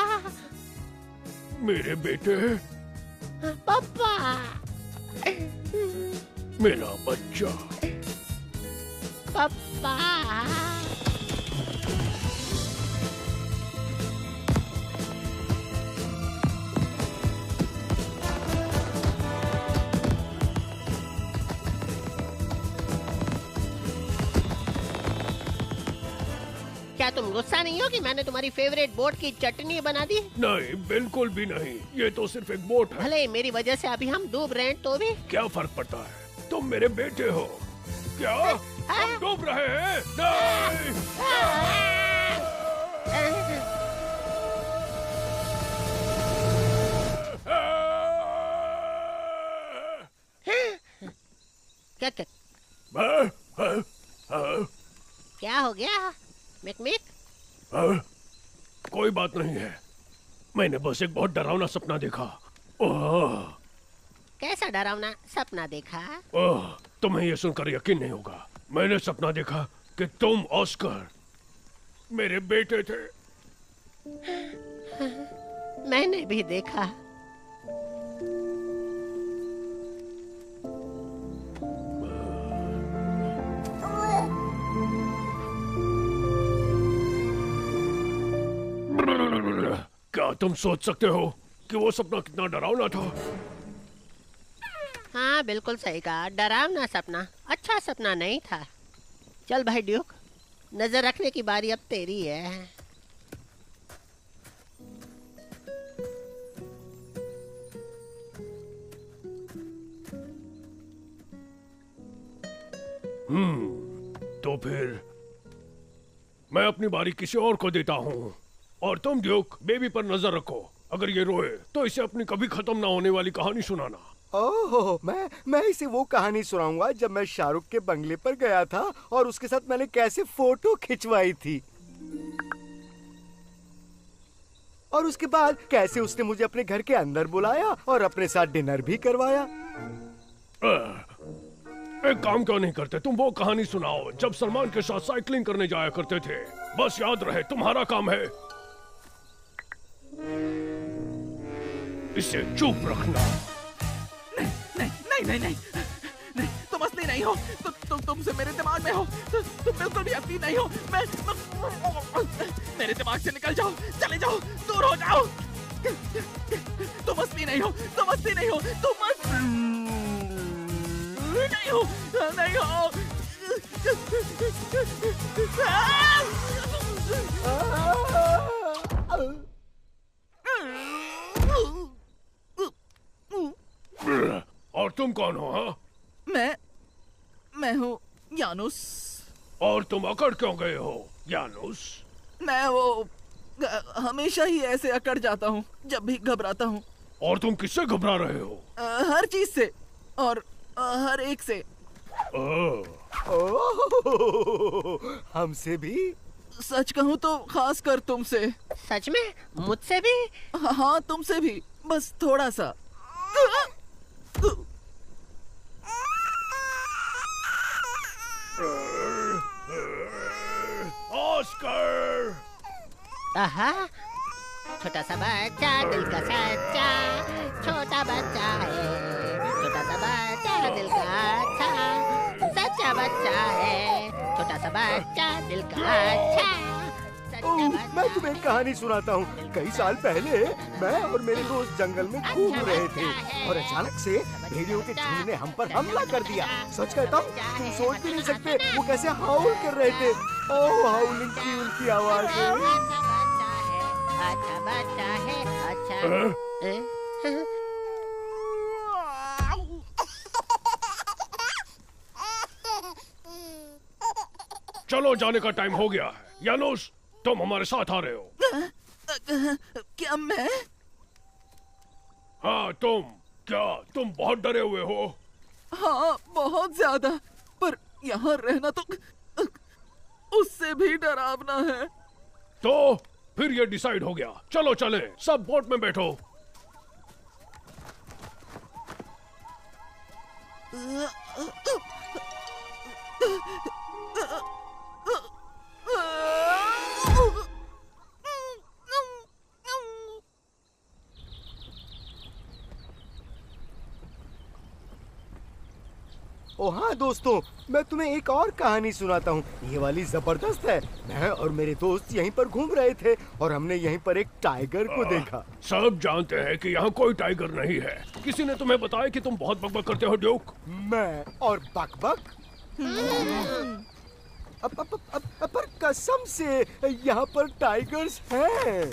मेरे बेटे? पापा। मेरा बच्चा। पापा। क्या तुम गुस्सा नहीं हो कि मैंने तुम्हारी फेवरेट बोट की चटनी बना दी? नहीं, बिल्कुल भी नहीं। ये तो सिर्फ एक बोट है। भले मेरी वजह से अभी हम डूब रहे हैं तो भी क्या फर्क पड़ता है? तुम मेरे बेटे हो। क्या हम डूब रहे हैं? नहीं! क्या हो गया मिक? कोई बात नहीं है। मैंने बस एक बहुत डरावना सपना देखा। कैसा डरावना सपना देखा? तुम्हें यह सुनकर यकीन नहीं होगा। मैंने सपना देखा कि तुम ऑस्कर मेरे बेटे थे। मैंने भी देखा। क्या तुम सोच सकते हो कि वो सपना कितना डरावना था? हाँ, बिल्कुल सही कहा। डरावना सपना, अच्छा सपना नहीं था। चल भाई ड्यूक, नजर रखने की बारी अब तेरी है। तो फिर मैं अपनी बारी किसी और को देता हूँ। और तुम ड्यूक बेबी पर नजर रखो। अगर ये रोए तो इसे अपनी कभी खत्म ना होने वाली कहानी सुनाना। ओह, मैं इसे वो कहानी सुनाऊंगा जब मैं शाहरुख के बंगले पर गया था और उसके साथ मैंने कैसे फोटो खिंचवाई थी, और उसके बाद कैसे उसने मुझे अपने घर के अंदर बुलाया और अपने साथ डिनर भी करवाया। एक काम क्यों नहीं करते? तुम वो कहानी सुनाओ जब सलमान के साथ साइकिलिंग करने जाया करते थे। बस याद रहे तुम्हारा काम है इसे चुप रखना। नहीं, तुम असली नहीं हो। तुमसे मेरे दिमाग में हो। तुम बिल्कुल भी असली नहीं हो। मेरे दिमाग से निकल जाओ, चले जाओ, दूर हो जाओ। तुम असली नहीं हो। तुम असली नहीं हो। तुम नहीं हो। नहीं हो। और तुम कौन हो? हाँ, मैं हूँ यानुस। और तुम अकड़ क्यों गए हो यानुस? मैं वो हमेशा ही ऐसे अकड़ जाता हूँ जब भी घबराता हूँ। और तुम किससे घबरा रहे हो? हर चीज से और हर एक से। हमसे भी? सच कहूँ तो खास कर तुमसे। सच में? मुझसे भी? हाँ, तुमसे भी, बस थोड़ा सा। ऑस्कर! छोटा सा बच्चा दिल का सच्चा, छोटा बच्चा है, छोटा सा बच्चा दिल का अच्छा, सच्चा बच्चा है, छोटा सा बच्चा दिल का अच्छा। मैं तुम्हें एक कहानी सुनाता हूँ। कई साल पहले मैं और मेरे दोस्त जंगल में घूम रहे थे और अचानक से भेड़ियों के झुंड ने हम पर हमला कर दिया। सच कहता हूँ, तुम सोच भी नहीं सकते वो कैसे हाउल कर रहे थे। ओह, हाउलिंग की उनकी आवाज। अच्छा बच्चा है, अच्छा। चलो जाने का टाइम हो गया है। यानुस, तुम हमारे साथ आ रहे हो। क्या मैं? हाँ तुम। क्या तुम बहुत डरे हुए हो? हाँ बहुत ज्यादा, पर यहाँ रहना तो उससे भी डरावना है। तो फिर ये डिसाइड हो गया, चलो चले, सब बोट में बैठो। ओ हाँ दोस्तों, मैं तुम्हें एक और कहानी सुनाता हूँ। ये वाली जबरदस्त है। मैं और मेरे दोस्त यहीं पर घूम रहे थे और हमने यहीं पर एक टाइगर को देखा। सब जानते हैं कि यहाँ कोई टाइगर नहीं है। किसी ने तुम्हें बताया कि तुम बहुत बकबक करते हो ड्यूक? मैं और बकबक? पर कसम से यहाँ पर टाइगर्स हैं।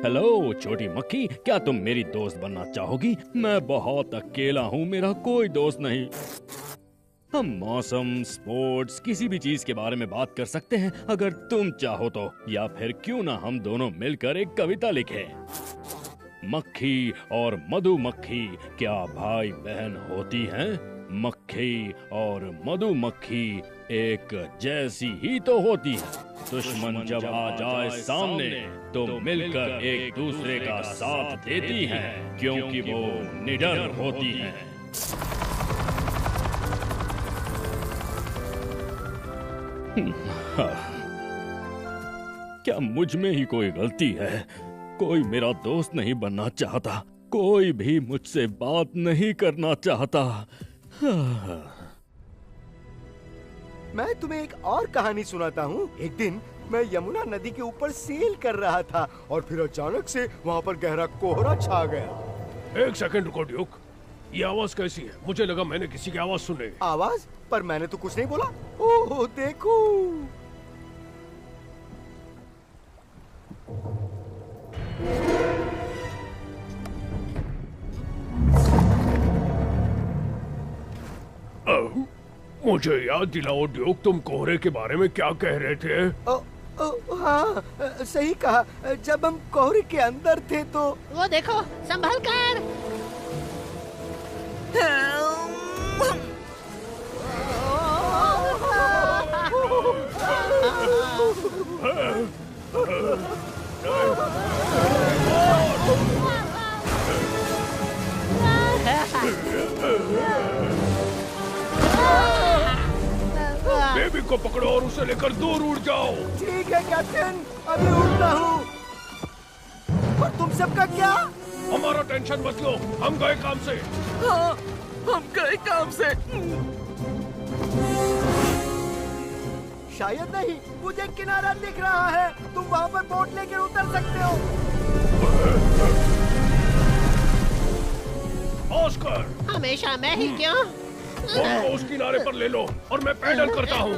हेलो छोटी मक्खी, क्या तुम मेरी दोस्त बनना चाहोगी? मैं बहुत अकेला हूँ, मेरा कोई दोस्त नहीं। हम मौसम, स्पोर्ट्स, किसी भी चीज के बारे में बात कर सकते हैं अगर तुम चाहो तो। या फिर क्यों ना हम दोनों मिलकर एक कविता लिखें। मक्खी और मधुमक्खी क्या भाई बहन होती हैं? मक्खी और मधुमक्खी एक जैसी ही तो होती है। दुश्मन जब आ जाए सामने तो मिलकर एक दूसरे का साथ देती हैं, क्योंकि वो निडर होती हैं। क्या मुझ में ही कोई गलती है? कोई मेरा दोस्त नहीं बनना चाहता, कोई भी मुझसे बात नहीं करना चाहता। मैं तुम्हें एक और कहानी सुनाता हूँ। एक दिन मैं यमुना नदी के ऊपर सेल कर रहा था और फिर अचानक से वहाँ पर गहरा कोहरा छा गया। एक सेकंड रुको ड्यूक, ये आवाज कैसी है? मुझे लगा मैंने किसी की आवाज सुनी। आवाज? पर मैंने तो कुछ नहीं बोला। ओह देखो। मुझे याद दिलाओ ड्यूक, तुम कोहरे के बारे में क्या कह रहे थे? हाँ सही कहा। जब हम कोहरे के अंदर थे तो वो देखो, संभल कर। बेबी को पकड़ो और उसे लेकर दूर उड़ जाओ। ठीक है कैप्टन, अभी उड़ता हूँ। और तुम सबका क्या? हमारा टेंशन मत लो, हम गए काम से। हाँ, हम गए काम से। शायद नहीं, मुझे किनारा दिख रहा है। तुम वहाँ पर बोट लेकर उतर सकते हो। ऑस्कर, हमेशा मैं ही क्यों? बोट को उस किनारे पर ले लो और मैं पैडल करता हूँ।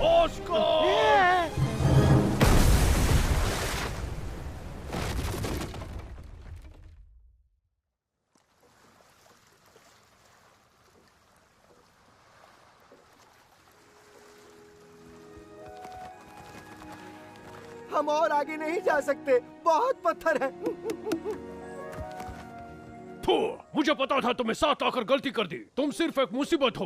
ऑस्कर! हम और आगे नहीं जा सकते, बहुत पत्थर है। मुझे पता था तुम्हें साथ आकर गलती कर दी। तुम सिर्फ एक मुसीबत हो।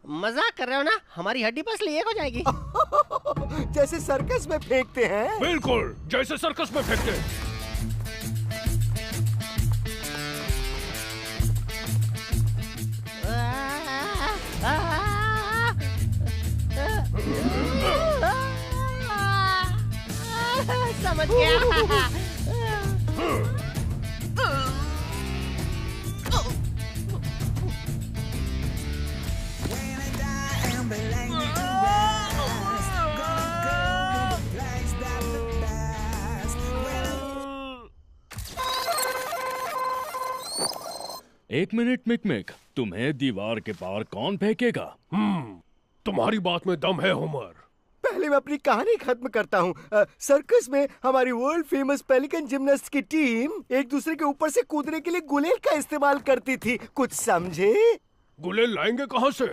मजाक कर रहे हो ना? हमारी हड्डी पसली एक हो जाएगी। जैसे सर्कस में फेंकते हैं। बिल्कुल, जैसे सर्कस में फेंकते हैं। समझ गया। एक मिनट मिकमिक, तुम्हें दीवार के पार कौन फेंकेगा? तुम्हारी बात में दम है होमर। पहले मैं अपनी कहानी खत्म करता हूँ। सर्कस में हमारी वर्ल्ड फेमस पेलिकन जिम्नास्ट की टीम एक दूसरे के ऊपर से कूदने के लिए गुलेल का इस्तेमाल करती थी। कुछ समझे? गुलेल लाएंगे कहाँ से?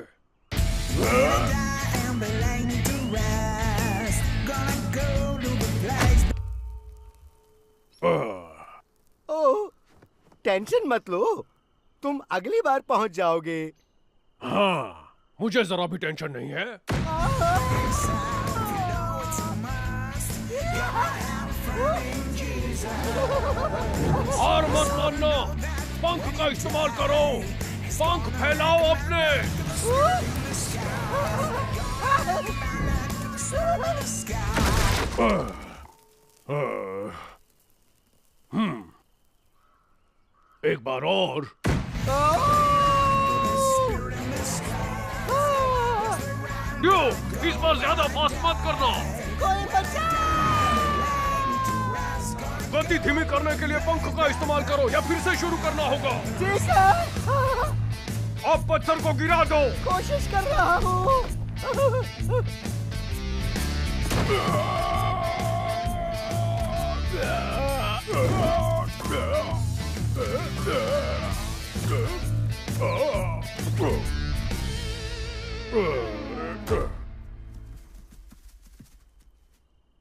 ओह, टेंशन मत लो, तुम अगली बार पहुंच जाओगे। हाँ, मुझे जरा भी टेंशन नहीं है। और मत मानना, पंख का इस्तेमाल करो, पंख फैलाओ अपने। एक बार और। इस बार ज्यादा फास्ट मत करना। गति धीमी करने के लिए पंख का इस्तेमाल करो या फिर से शुरू करना होगा। अब पत्थर को गिरा दो। कोशिश कर रहा हूँ।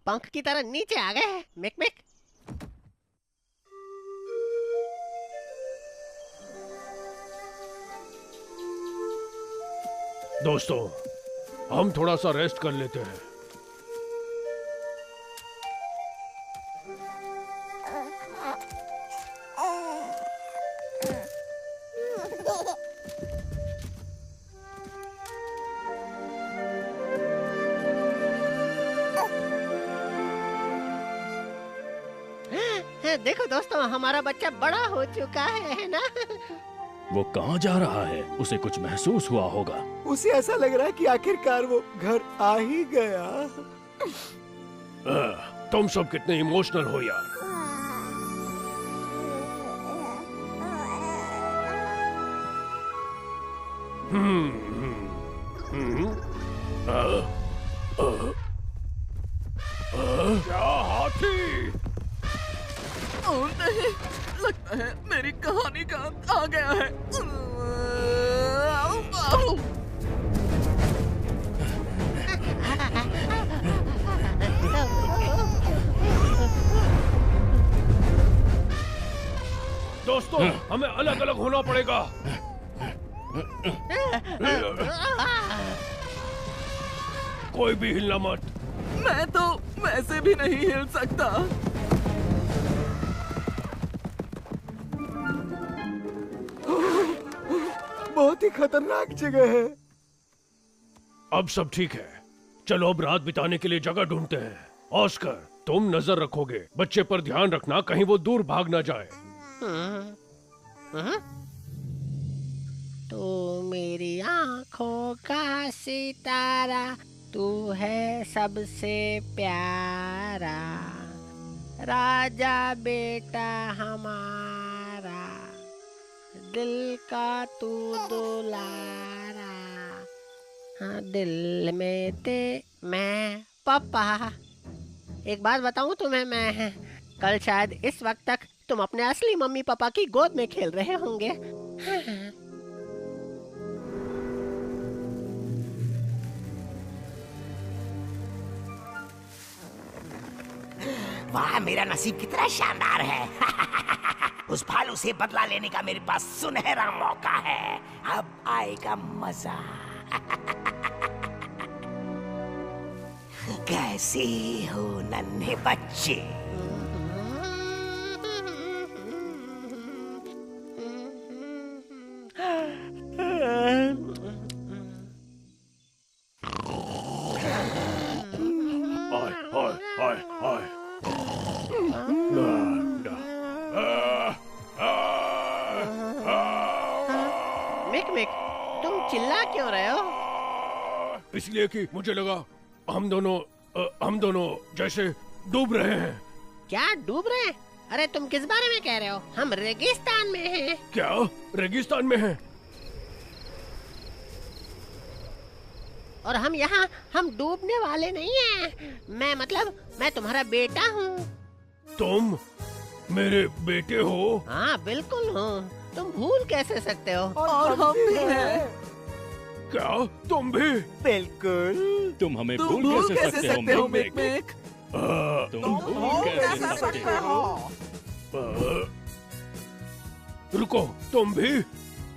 पंख की तरह नीचे आ गए मिक। दोस्तों, हम थोड़ा सा रेस्ट कर लेते हैं। देखो दोस्तों, हमारा बच्चा बड़ा हो चुका है ना? वो कहाँ जा रहा है? उसे कुछ महसूस हुआ होगा। उसे ऐसा लग रहा है कि आखिरकार वो घर आ ही गया। तुम सब कितने इमोशनल हो यार। क्या हाथी? ओह नहीं, लगता है मेरी कहानी का अंत आ गया है। दोस्तों, हमें अलग अलग होना पड़ेगा। कोई भी हिलना मत। मैं तो वैसे भी नहीं हिल सकता। बहुत ही खतरनाक जगह है। अब सब ठीक है, चलो अब रात बिताने के लिए जगह ढूंढते हैं। ऑस्कर, तुम नजर रखोगे, बच्चे पर ध्यान रखना, कहीं वो दूर भाग ना जाए। तू मेरी आंखों का सितारा, तू है सबसे प्यारा, राजा बेटा हमारा, दिल का तू दुलारा, हाँ दिल में ते मैं पापा। एक बात बताऊं तुम्हें, मैं कल शायद इस वक्त तक तुम अपने असली मम्मी पापा की गोद में खेल रहे होंगे। वाह, मेरा नसीब कितना शानदार है। उस भालू से बदला लेने का मेरे पास सुनहरा मौका है। अब आएगा मजा। कैसे हो नन्हे बच्चे? मिक मिक, तुम चिल्ला क्यों रहे हो? इसलिए कि मुझे लगा हम दोनों जैसे डूब रहे हैं। क्या डूब रहे हैं? अरे तुम किस बारे में कह रहे हो? हम रेगिस्तान में हैं। क्या रेगिस्तान में हैं? और हम डूबने वाले नहीं हैं। मैं तुम्हारा बेटा हूँ। तुम मेरे बेटे हो? हाँ बिल्कुल हूँ। तुम भूल कैसे सकते हो? और हम भी हैं। क्या तुम भी? बिल्कुल। तुम हमें भूल कैसे सकते हो मिक मिक? तुम भूल कैसे सकते हो? रुको, तुम भी?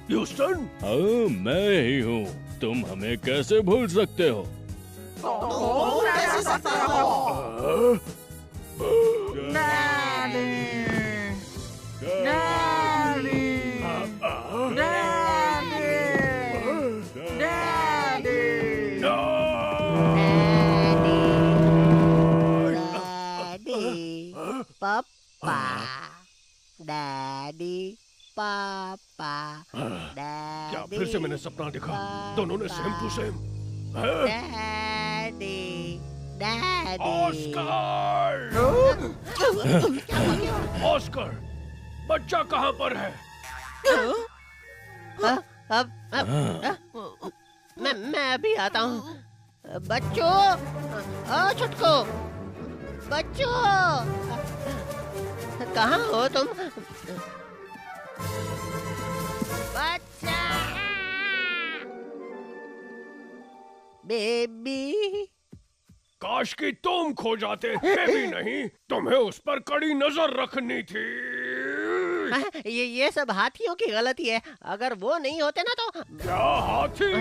ह्यूस्टन? हाँ मैं ही हूँ। तुम हमें कैसे भूल सकते हो? भूल कैसे सकते हो? Daddy, daddy, papa, daddy, papa, daddy. क्या फिर से मैंने सपना देखा? दोनों ने same to same. Daddy, daddy. Oscar, बच्चा कहाँ पर है? मैं अभी आता हूँ। बच्चों, छुटको, बच्चों, कहाँ हो तुम? बच्चा, बेबी। काश कि तुम खो जाते। बेबी नहीं, तुम्हें उस पर कड़ी नजर रखनी थी। ये सब हाथियों की गलती है। अगर वो नहीं होते ना तो। क्या हाथी?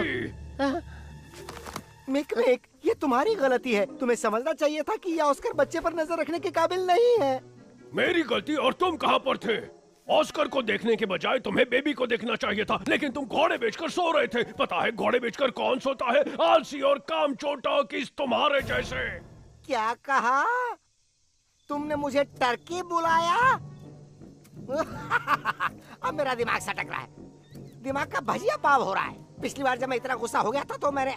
मिक मिक, ये तुम्हारी गलती है। तुम्हें समझना चाहिए था कि ये ऑस्कर बच्चे पर नजर रखने के काबिल नहीं है। मेरी गलती। और तुम कहाँ पर थे? ऑस्कर को देखने के बजाय तुम्हें बेबी को देखना चाहिए था। लेकिन तुम घोड़े बेचकर सो रहे थे। पता है घोड़े बेचकर कौन सोता है? आलसी और कामचोटा किस तुम्हारे जैसे। क्या कहा? तुमने मुझे टर्की बुलाया? अब मेरा दिमाग सटक रहा है। दिमाग का भजिया पाव हो रहा है। पिछली बार जब मैं इतना गुस्सा हो गया था तो मैंने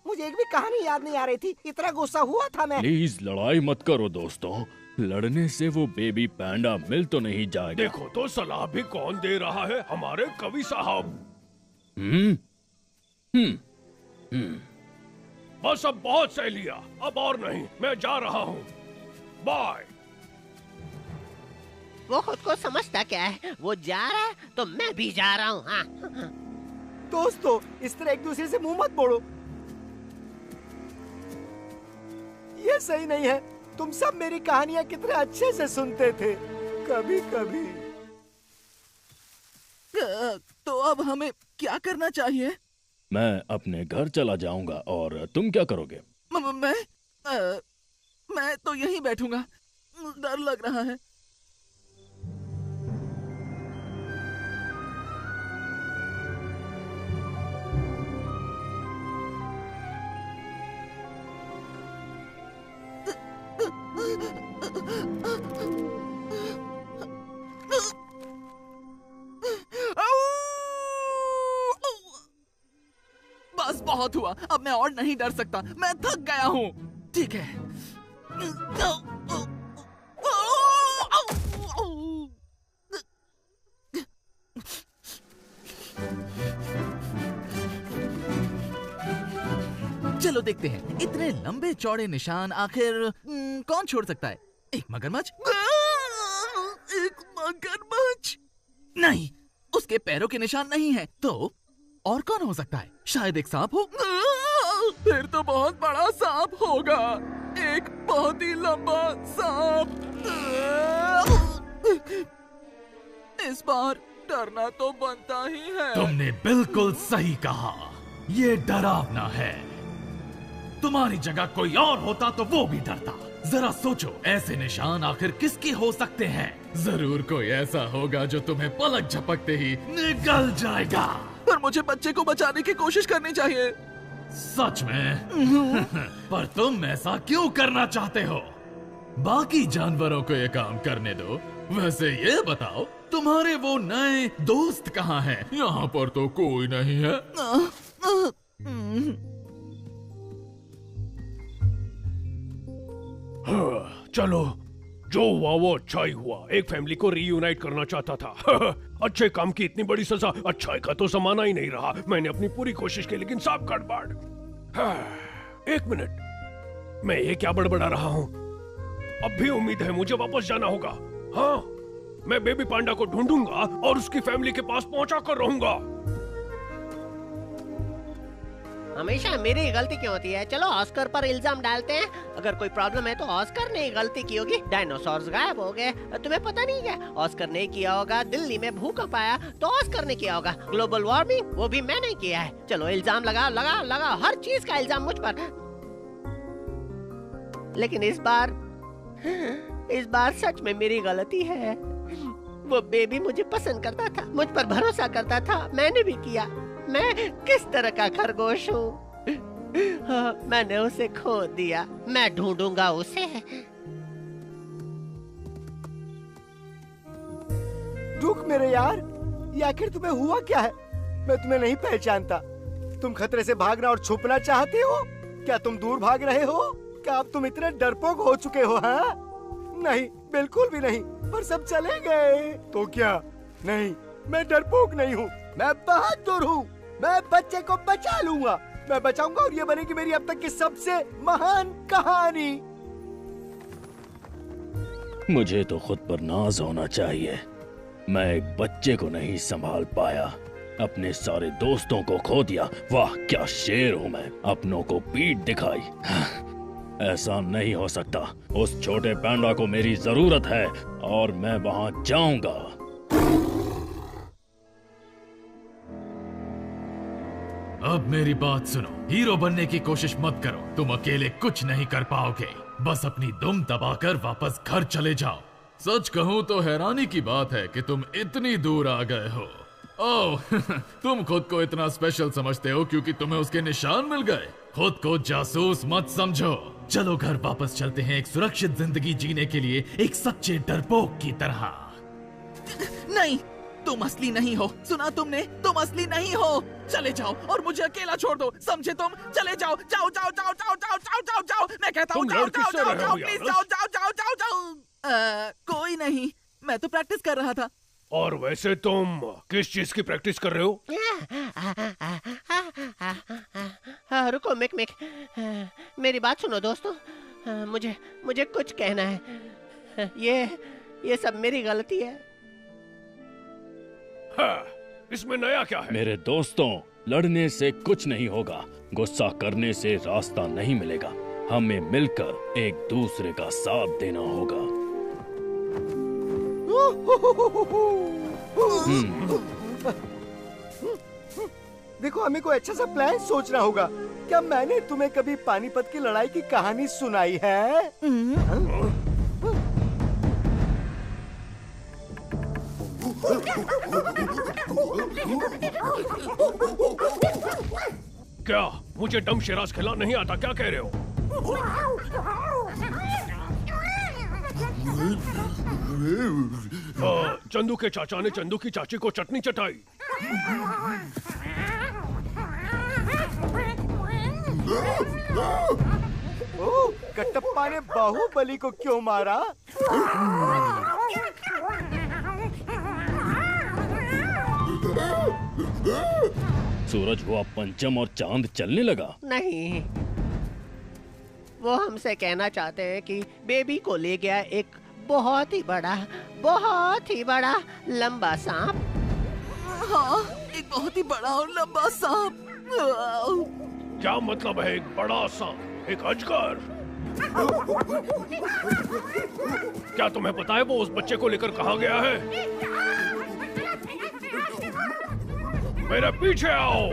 मुझे एक भी कहानी याद नहीं आ रही थी। इतना गुस्सा हुआ था मैं। प्लीज लड़ाई मत करो दोस्तों। लड़ने से वो बेबी पैंडा मिल तो नहीं जाएगा। देखो तो सलाह भी कौन दे रहा है? हमारे कवि साहब। बस अब बहुत सह लिया। अब और नहीं। मैं जा रहा हूँ। बाय। वो खुद को समझता क्या है? वो जा रहा है तो मैं भी जा रहा हूँ। हाँ। दोस्तों, इस तरह एक दूसरे से मुंह मत मोड़ो। ये सही नहीं है। तुम सब मेरी कहानियां कितने अच्छे से सुनते थे। कभी कभी। तो अब हमें क्या करना चाहिए? मैं अपने घर चला जाऊंगा। और तुम क्या करोगे? मैं तो यहीं बैठूंगा। डर लग रहा है। बस बहुत हुआ। अब मैं और नहीं डर सकता। मैं थक गया हूँ। ठीक है। चलो देखते हैं इतने लंबे चौड़े निशान आखिर कौन छोड़ सकता है? एक मगरमच्छ? एक मगरमच्छ? नहीं, उसके पैरों के निशान नहीं है। तो और कौन हो सकता है? शायद एक सांप हो? फिर तो बहुत बड़ा सांप होगा। एक बहुत ही लंबा सांप। इस बार डरना तो बनता ही है। तुमने बिल्कुल सही कहा, ये डरावना है। तुम्हारी जगह कोई और होता तो वो भी डरता। जरा सोचो, ऐसे निशान आखिर किसके हो सकते हैं? जरूर कोई ऐसा होगा जो तुम्हें पलक झपकते ही निगल जाएगा। पर मुझे बच्चे को बचाने की कोशिश करनी चाहिए। सच में? पर तुम ऐसा क्यों करना चाहते हो? बाकी जानवरों को ये काम करने दो। वैसे ये बताओ, तुम्हारे वो नए दोस्त कहाँ हैं? यहाँ पर तो कोई नहीं है। चलो, जो हुआ वो अच्छा ही हुआ। एक फैमिली को रीयूनाइट करना चाहता था। अच्छे काम की इतनी बड़ी सजा, अच्छाई का तो जमाना ही नहीं रहा। मैंने अपनी पूरी कोशिश की, लेकिन सब गड़बड़। एक मिनट, मैं ये क्या बड़बड़ा रहा हूँ? अब भी उम्मीद है, मुझे वापस जाना होगा। हाँ, मैं बेबी पांडा को ढूंढूंगा और उसकी फैमिली के पास पहुंचा कर रहूंगा। हमेशा मेरी गलती क्यों होती है? चलो ऑस्कर पर इल्जाम डालते हैं। अगर कोई प्रॉब्लम है तो ऑस्कर ने गलती की होगी। डायनासोर्स गायब हो गए, तुम्हें पता नहीं क्या? ऑस्कर ने किया होगा। दिल्ली में भूकंप आया तो ऑस्कर ने किया होगा। ग्लोबल वार्मिंग, वो भी मैंने किया है। चलो इल्जाम लगाओ लगाओ लगाओ, हर चीज का इल्जाम मुझ पर। लेकिन इस बार सच में मेरी गलती है। वो बेबी मुझे पसंद करता था, मुझ पर भरोसा करता था, मैंने भी किया। मैं किस तरह का खरगोश हूँ? मैंने उसे खो दिया। मैं ढूंढूंगा उसे। रुक मेरे यार, ये आखिर तुम्हें हुआ क्या है? मैं तुम्हें नहीं पहचानता। तुम खतरे से भागना और छुपना चाहते हो? क्या तुम दूर भाग रहे हो? क्या अब तुम इतने डरपोक हो चुके हो? हाँ? नहीं, बिल्कुल भी नहीं। पर सब चले गए तो क्या? नहीं, मैं डरपोक नहीं हूँ, मैं बहादुर हूँ। मैं बच्चे को बचा लूंगा, मैं बचाऊंगा और ये बनेगी मेरी अब तक की सबसे महान कहानी। मुझे तो खुद पर नाज होना चाहिए। मैं एक बच्चे को नहीं संभाल पाया, अपने सारे दोस्तों को खो दिया। वाह क्या शेर हूँ मैं, अपनों को पीठ दिखाई। ऐसा नहीं हो सकता। उस छोटे पैंडा को मेरी जरूरत है और मैं वहां जाऊंगा। अब मेरी बात सुनो, हीरो बनने की कोशिश मत करो। तुम अकेले कुछ नहीं कर पाओगे। बस अपनी दुम दबाकर वापस घर चले जाओ। सच कहूँ तो हैरानी की बात है कि तुम इतनी दूर आ गए हो। ओह तुम खुद को इतना स्पेशल समझते हो क्योंकि तुम्हें उसके निशान मिल गए। खुद को जासूस मत समझो। चलो घर वापस चलते हैं, एक सुरक्षित जिंदगी जीने के लिए, एक सच्चे डरपोक की तरह। नहीं, तुम असली नहीं हो। सुना तुमने? तुम असली नहीं हो। चले जाओ और मुझे अकेला छोड़ दो, समझे तुम? चले जाओ जाओ जाओ जाओ जाओ जाओ जाओ जाओ जाओ। मैं कहता हूँ जाओ जाओ जाओ जाओ, प्लीज जाओ जाओ जाओ जाओ जाओ। कोई नहीं, मैं तो प्रैक्टिस कर रहा था। और वैसे तुम किस चीज की प्रैक्टिस कर रहे हो? रुको मिक मिक, मेरी बात सुनो दोस्तों। मुझे कुछ कहना है। ये सब मेरी गलती है। हाँ, इसमें नया क्या है? मेरे दोस्तों, लड़ने से कुछ नहीं होगा, गुस्सा करने से रास्ता नहीं मिलेगा। हमें मिलकर एक दूसरे का साथ देना होगा। देखो, हमें कोई अच्छा सा प्लान सोचना होगा। क्या मैंने तुम्हें कभी पानीपत की लड़ाई की कहानी सुनाई है? क्या मुझे डम शिराज खिला नहीं आता? क्या कह रहे हो? चंदू के चाचा ने चंदू की चाची को चटनी चटाई। कटप्पा ने बाहुबली को क्यों मारा? सूरज हुआ पंचम और चांद चलने लगा। नहीं, वो हमसे कहना चाहते हैं कि बेबी को ले गया एक बहुत ही बड़ा लंबा सांप। हाँ, एक बहुत ही बड़ा और लंबा सांप। क्या मतलब है एक बड़ा सांप? एक अजगर? क्या तुम्हें पता है वो उस बच्चे को लेकर कहाँ गया है? मेरे पीछे आओ।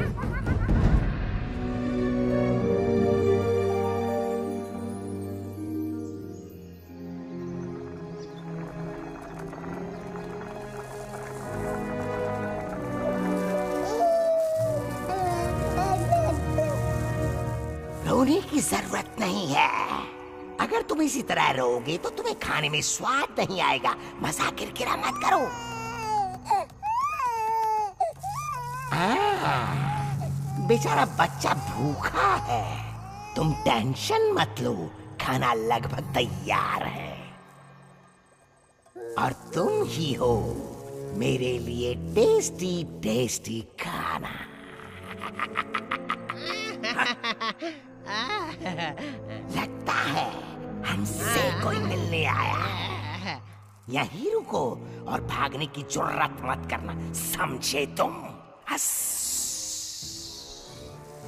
रोने की जरूरत नहीं है। अगर तुम इसी तरह रोगे तो तुम्हें खाने में स्वाद नहीं आएगा। मजाक किरकिरा मत करो। बेचारा बच्चा भूखा है। तुम टेंशन मत लो, खाना लगभग तैयार है। और तुम ही हो मेरे लिए टेस्टी टेस्टी खाना। लगता है हमसे कोई मिलने आया है। यहीं रुको और भागने की जुर्रत मत करना, समझे तुम?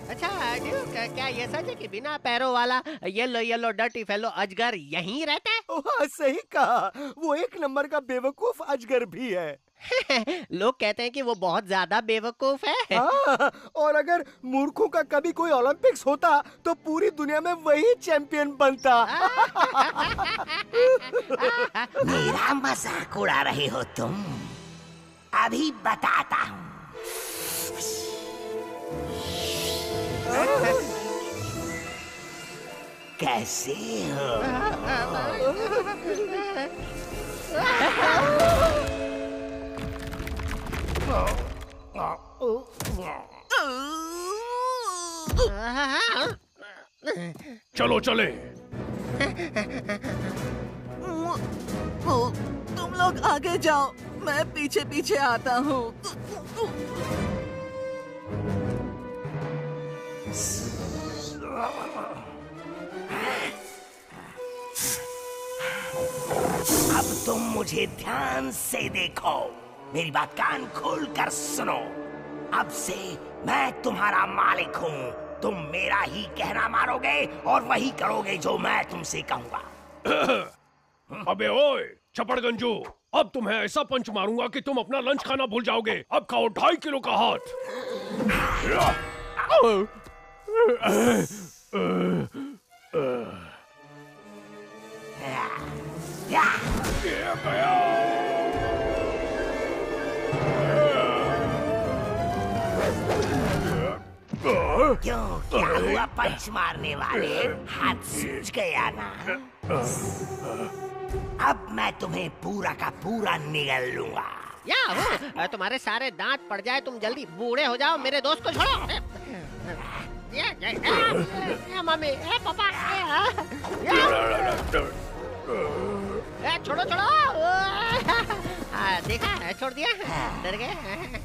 अच्छा ड्यूक, क्या ये सच है कि बिना पैरों वाला येलो येलो डर्टी फेलो अजगर यहीं रहता है? हाँ, सही कहा। वो एक नंबर का बेवकूफ अजगर भी है। लोग कहते हैं कि वो बहुत ज्यादा बेवकूफ है। हाँ, और अगर मूर्खों का कभी कोई ओलंपिक्स होता तो पूरी दुनिया में वही चैंपियन बनता। मेरा मजाक उड़ा रहे हो तुम? अभी बताता हूँ। कैसे हो? चलो चले। तुम लोग आगे जाओ, मैं पीछे पीछे आता हूँ। अब तुम मुझे ध्यान से देखो, मेरी बात कान खोल कर सुनो। अब से मैं तुम्हारा मालिक हूँ। तुम मेरा ही कहना मानोगे और वही करोगे जो मैं तुमसे कहूँगा। अबे ओए छपड़गंजू, अब तुम्हें ऐसा पंच मारूंगा कि तुम अपना लंच खाना भूल जाओगे। अब खाओ 2.5 किलो का हाथ। क्यों, क्या हुआ पंच मारने वाले? हाथ सूज गया ना? अब मैं तुम्हें पूरा का पूरा निगल लूंगा। याहू, तुम्हारे सारे दांत पड़ जाए, तुम जल्दी बूढ़े हो जाओ। मेरे दोस्त को छोड़ो। मम्मी, पापा, छोड़ो छोड़ो। देखा, छोड़ दिया, डर गए।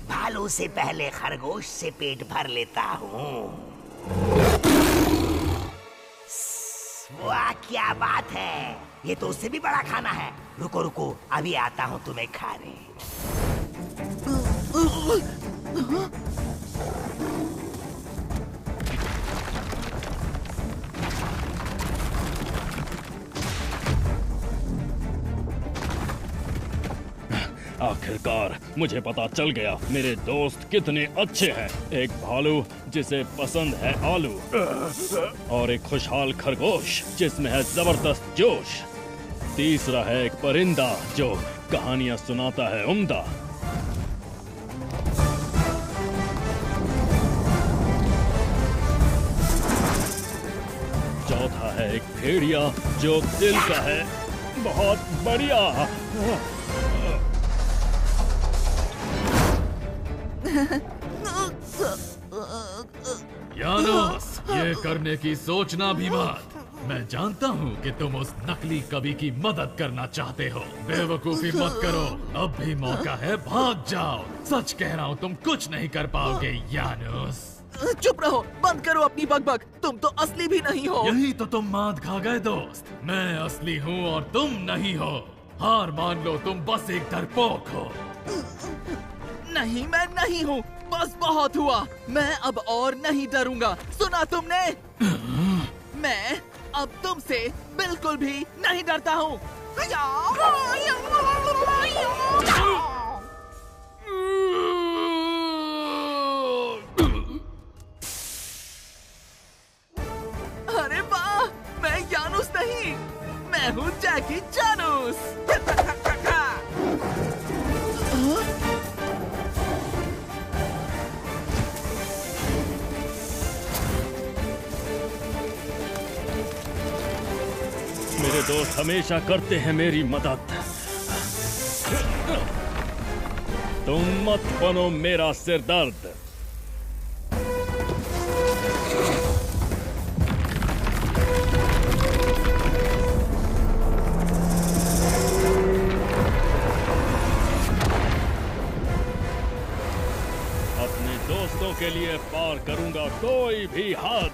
भालू से पहले खरगोश से पेट भर लेता हूँ। वाह, क्या बात है! ये तो उससे भी बड़ा खाना है। रुको रुको, अभी आता हूँ तुम्हें खाने। आखिरकार मुझे पता चल गया मेरे दोस्त कितने अच्छे हैं। एक भालू जिसे पसंद है आलू, और एक खुशहाल खरगोश जिसमें है जबरदस्त जोश। तीसरा है एक परिंदा जो कहानियां सुनाता है उम्दा। चौथा है एक भेड़िया जो दिल का है बहुत बढ़िया। यानोस, ये करने की सोचना भी मत। मैं जानता हूँ कि तुम उस नकली कवि की मदद करना चाहते हो। बेवकूफी मत करो, अब भी मौका है, भाग जाओ। सच कह रहा हूँ, तुम कुछ नहीं कर पाओगे यानोस। चुप रहो, बंद करो अपनी बकबक। तुम तो असली भी नहीं हो। यही तो तुम मात खा गए दोस्त। मैं असली हूँ और तुम नहीं हो। हार मान लो, तुम बस एक डरपोक हो। नहीं, मैं नहीं हूँ। बस बहुत हुआ। मैं अब और नहीं डरूंगा। सुना तुमने? मैं अब तुमसे बिल्कुल भी नहीं डरता हूँ। दोस्त हमेशा करते हैं मेरी मदद। तुम मत बनो मेरा सिरदर्द। अपने दोस्तों के लिए पार करूंगा कोई भी हद।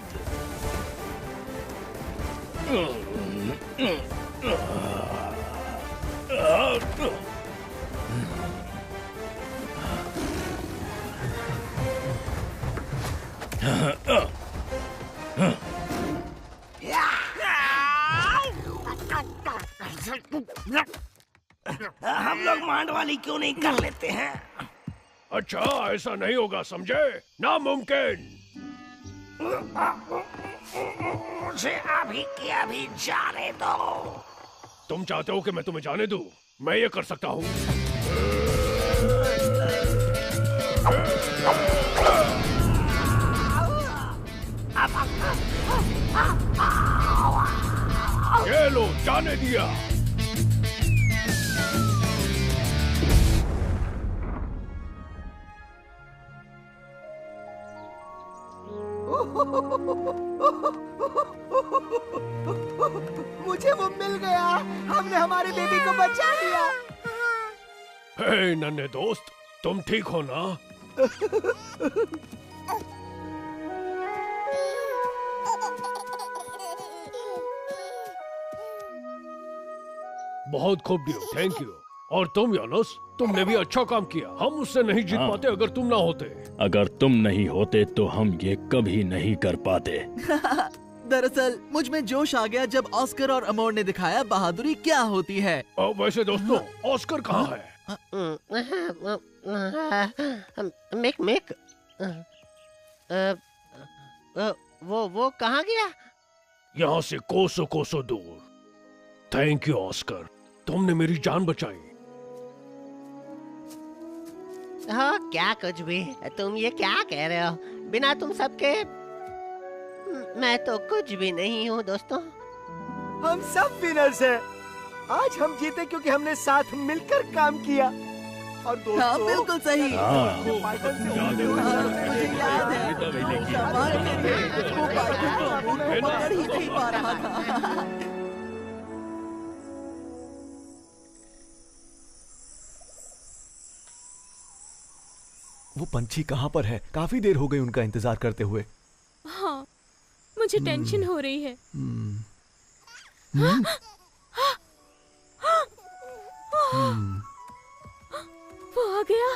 हम लोग मांडवाली क्यों नहीं कर लेते हैं? अच्छा, ऐसा नहीं होगा, समझे? नामुमकिन। मुझे अभी के अभी जाने दो। तुम चाहते हो कि मैं तुम्हें जाने दूं? मैं ये कर सकता हूँ। ये लो, जाने दिया। मुझे वो मिल गया। हमने हमारे बेबी को बचा लिया। हे नन्हे दोस्त, तुम ठीक हो ना? बहुत खूब डियो, थैंक यू। और तुम यानस, तुमने भी अच्छा काम किया। हम उससे नहीं जीत पाते अगर तुम ना होते। अगर तुम नहीं होते तो हम ये कभी नहीं कर पाते। दरअसल मुझ में जोश आ गया जब ऑस्कर और अमोर ने दिखाया बहादुरी क्या होती है। वैसे दोस्तों, ऑस्कर कहाँ है? मिक वो कहाँ गया? यहाँ से कोसों कोसों दूर। थैंक यू ऑस्कर, तुमने मेरी जान बचाई। हाँ, क्या कुछ भी। तुम ये क्या कह रहे हो? बिना तुम सबके मैं तो कुछ भी नहीं हूँ दोस्तों। हम सब विनर्स हैं। आज हम जीते क्योंकि हमने साथ मिलकर काम किया। और दोस्तों, हाँ, बिल्कुल सही। मुझे याद है, वो पाइथन को अमूल को पकड़ ही नहीं पा रहा था। वो पंछी कहाँ पर है? काफी देर हो गई उनका इंतजार करते हुए। हाँ, मुझे टेंशन हो रही है। वो आ गया।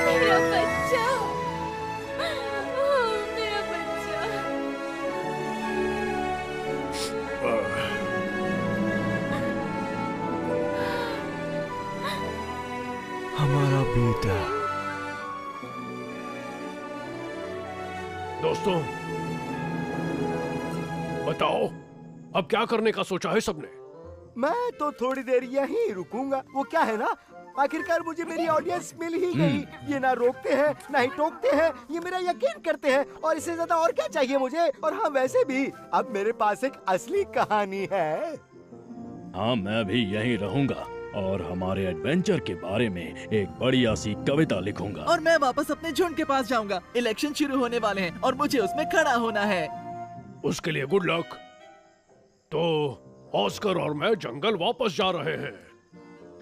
मेरा बच्चा, मेरा बच्चा। हमारा बेटा। दोस्तों, बताओ अब क्या करने का सोचा है सबने? मैं तो थोड़ी देर यहीं रुकूंगा। वो क्या है ना, आखिरकार मुझे मेरी ऑडियंस मिल ही गई। ये ना रोकते हैं ना ही टोकते हैं, ये मेरा यकीन करते हैं और इससे ज्यादा और क्या चाहिए मुझे। और हाँ, वैसे भी अब मेरे पास एक असली कहानी है। हाँ, मैं भी यहीं रहूंगा और हमारे एडवेंचर के बारे में एक बढ़िया सी कविता लिखूंगा। और मैं वापस अपने झुंड के पास जाऊंगा। इलेक्शन शुरू होने वाले हैं और मुझे उसमें खड़ा होना है। उसके लिए गुड लक। तो ऑस्कर और मैं जंगल वापस जा रहे हैं।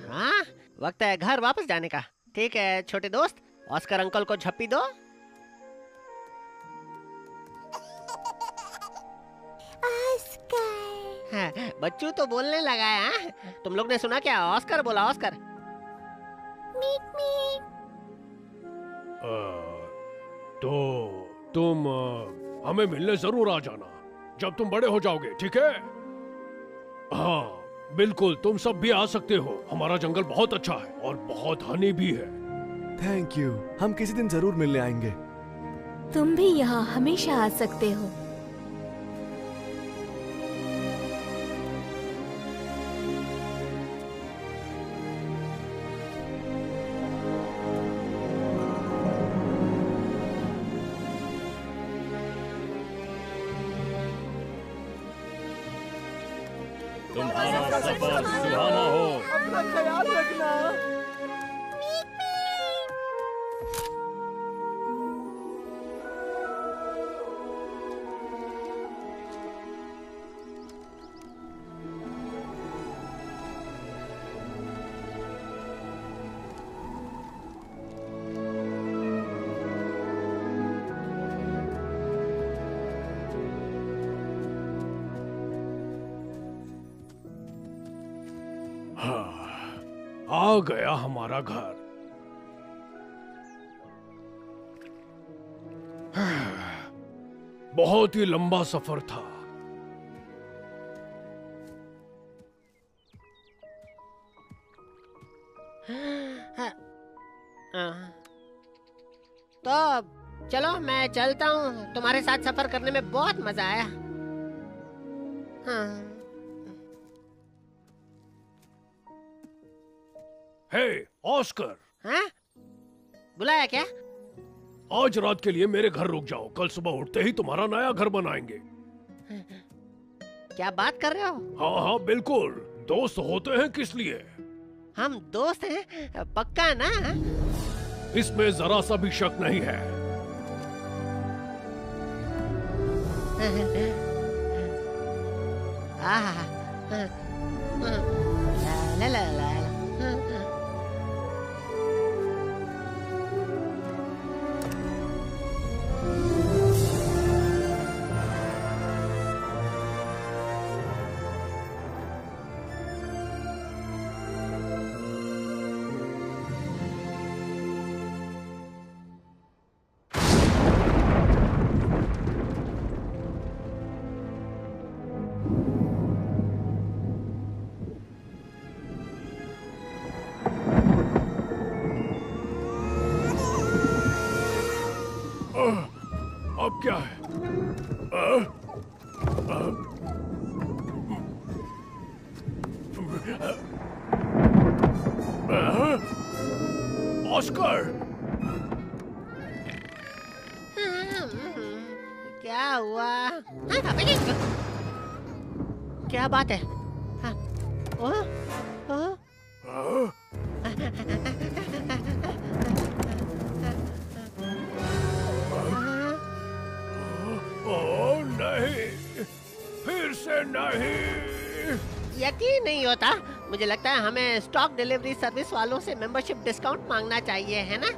हाँ, वक्त है घर वापस जाने का। ठीक है छोटे दोस्त, ऑस्कर अंकल को झप्पी दो। हाँ, बच्चू तो बोलने लगा है। हाँ? तुम लोग ने सुना क्या? ऑस्कर बोला, ऑस्कर। Meek meek. तो तुम हमें मिलने जरूर आ जाना जब तुम बड़े हो जाओगे, ठीक है? हाँ, बिल्कुल, तुम सब भी आ सकते हो। हमारा जंगल बहुत अच्छा है और बहुत हनी भी है। Thank you. हम किसी दिन जरूर मिलने आएंगे। तुम भी यहाँ हमेशा आ सकते हो। तुम्हारा सफर सुहाना हो। अपना ख्याल रखना। आ गया हमारा घर। बहुत ही लंबा सफर था। तो अब चलो मैं चलता हूँ। तुम्हारे साथ सफर करने में बहुत मजा आया। हाँ। हे ऑस्कर, हाँ? बुलाया क्या? आज रात के लिए मेरे घर रुक जाओ। कल सुबह उठते ही तुम्हारा नया घर बनाएंगे। क्या बात कर रहे हो? हाँ हाँ बिल्कुल। दोस्त होते हैं किस लिए? हम दोस्त हैं, पक्का ना? इसमें जरा सा भी शक नहीं है। ला ला ला। अब क्या है? ऑस्कर, क्या हुआ? क्या बात है? नहीं, फिर से नहीं। यकीन नहीं होता। मुझे लगता है हमें स्टॉक डिलीवरी सर्विस वालों से मेंबरशिप डिस्काउंट मांगना चाहिए, है ना?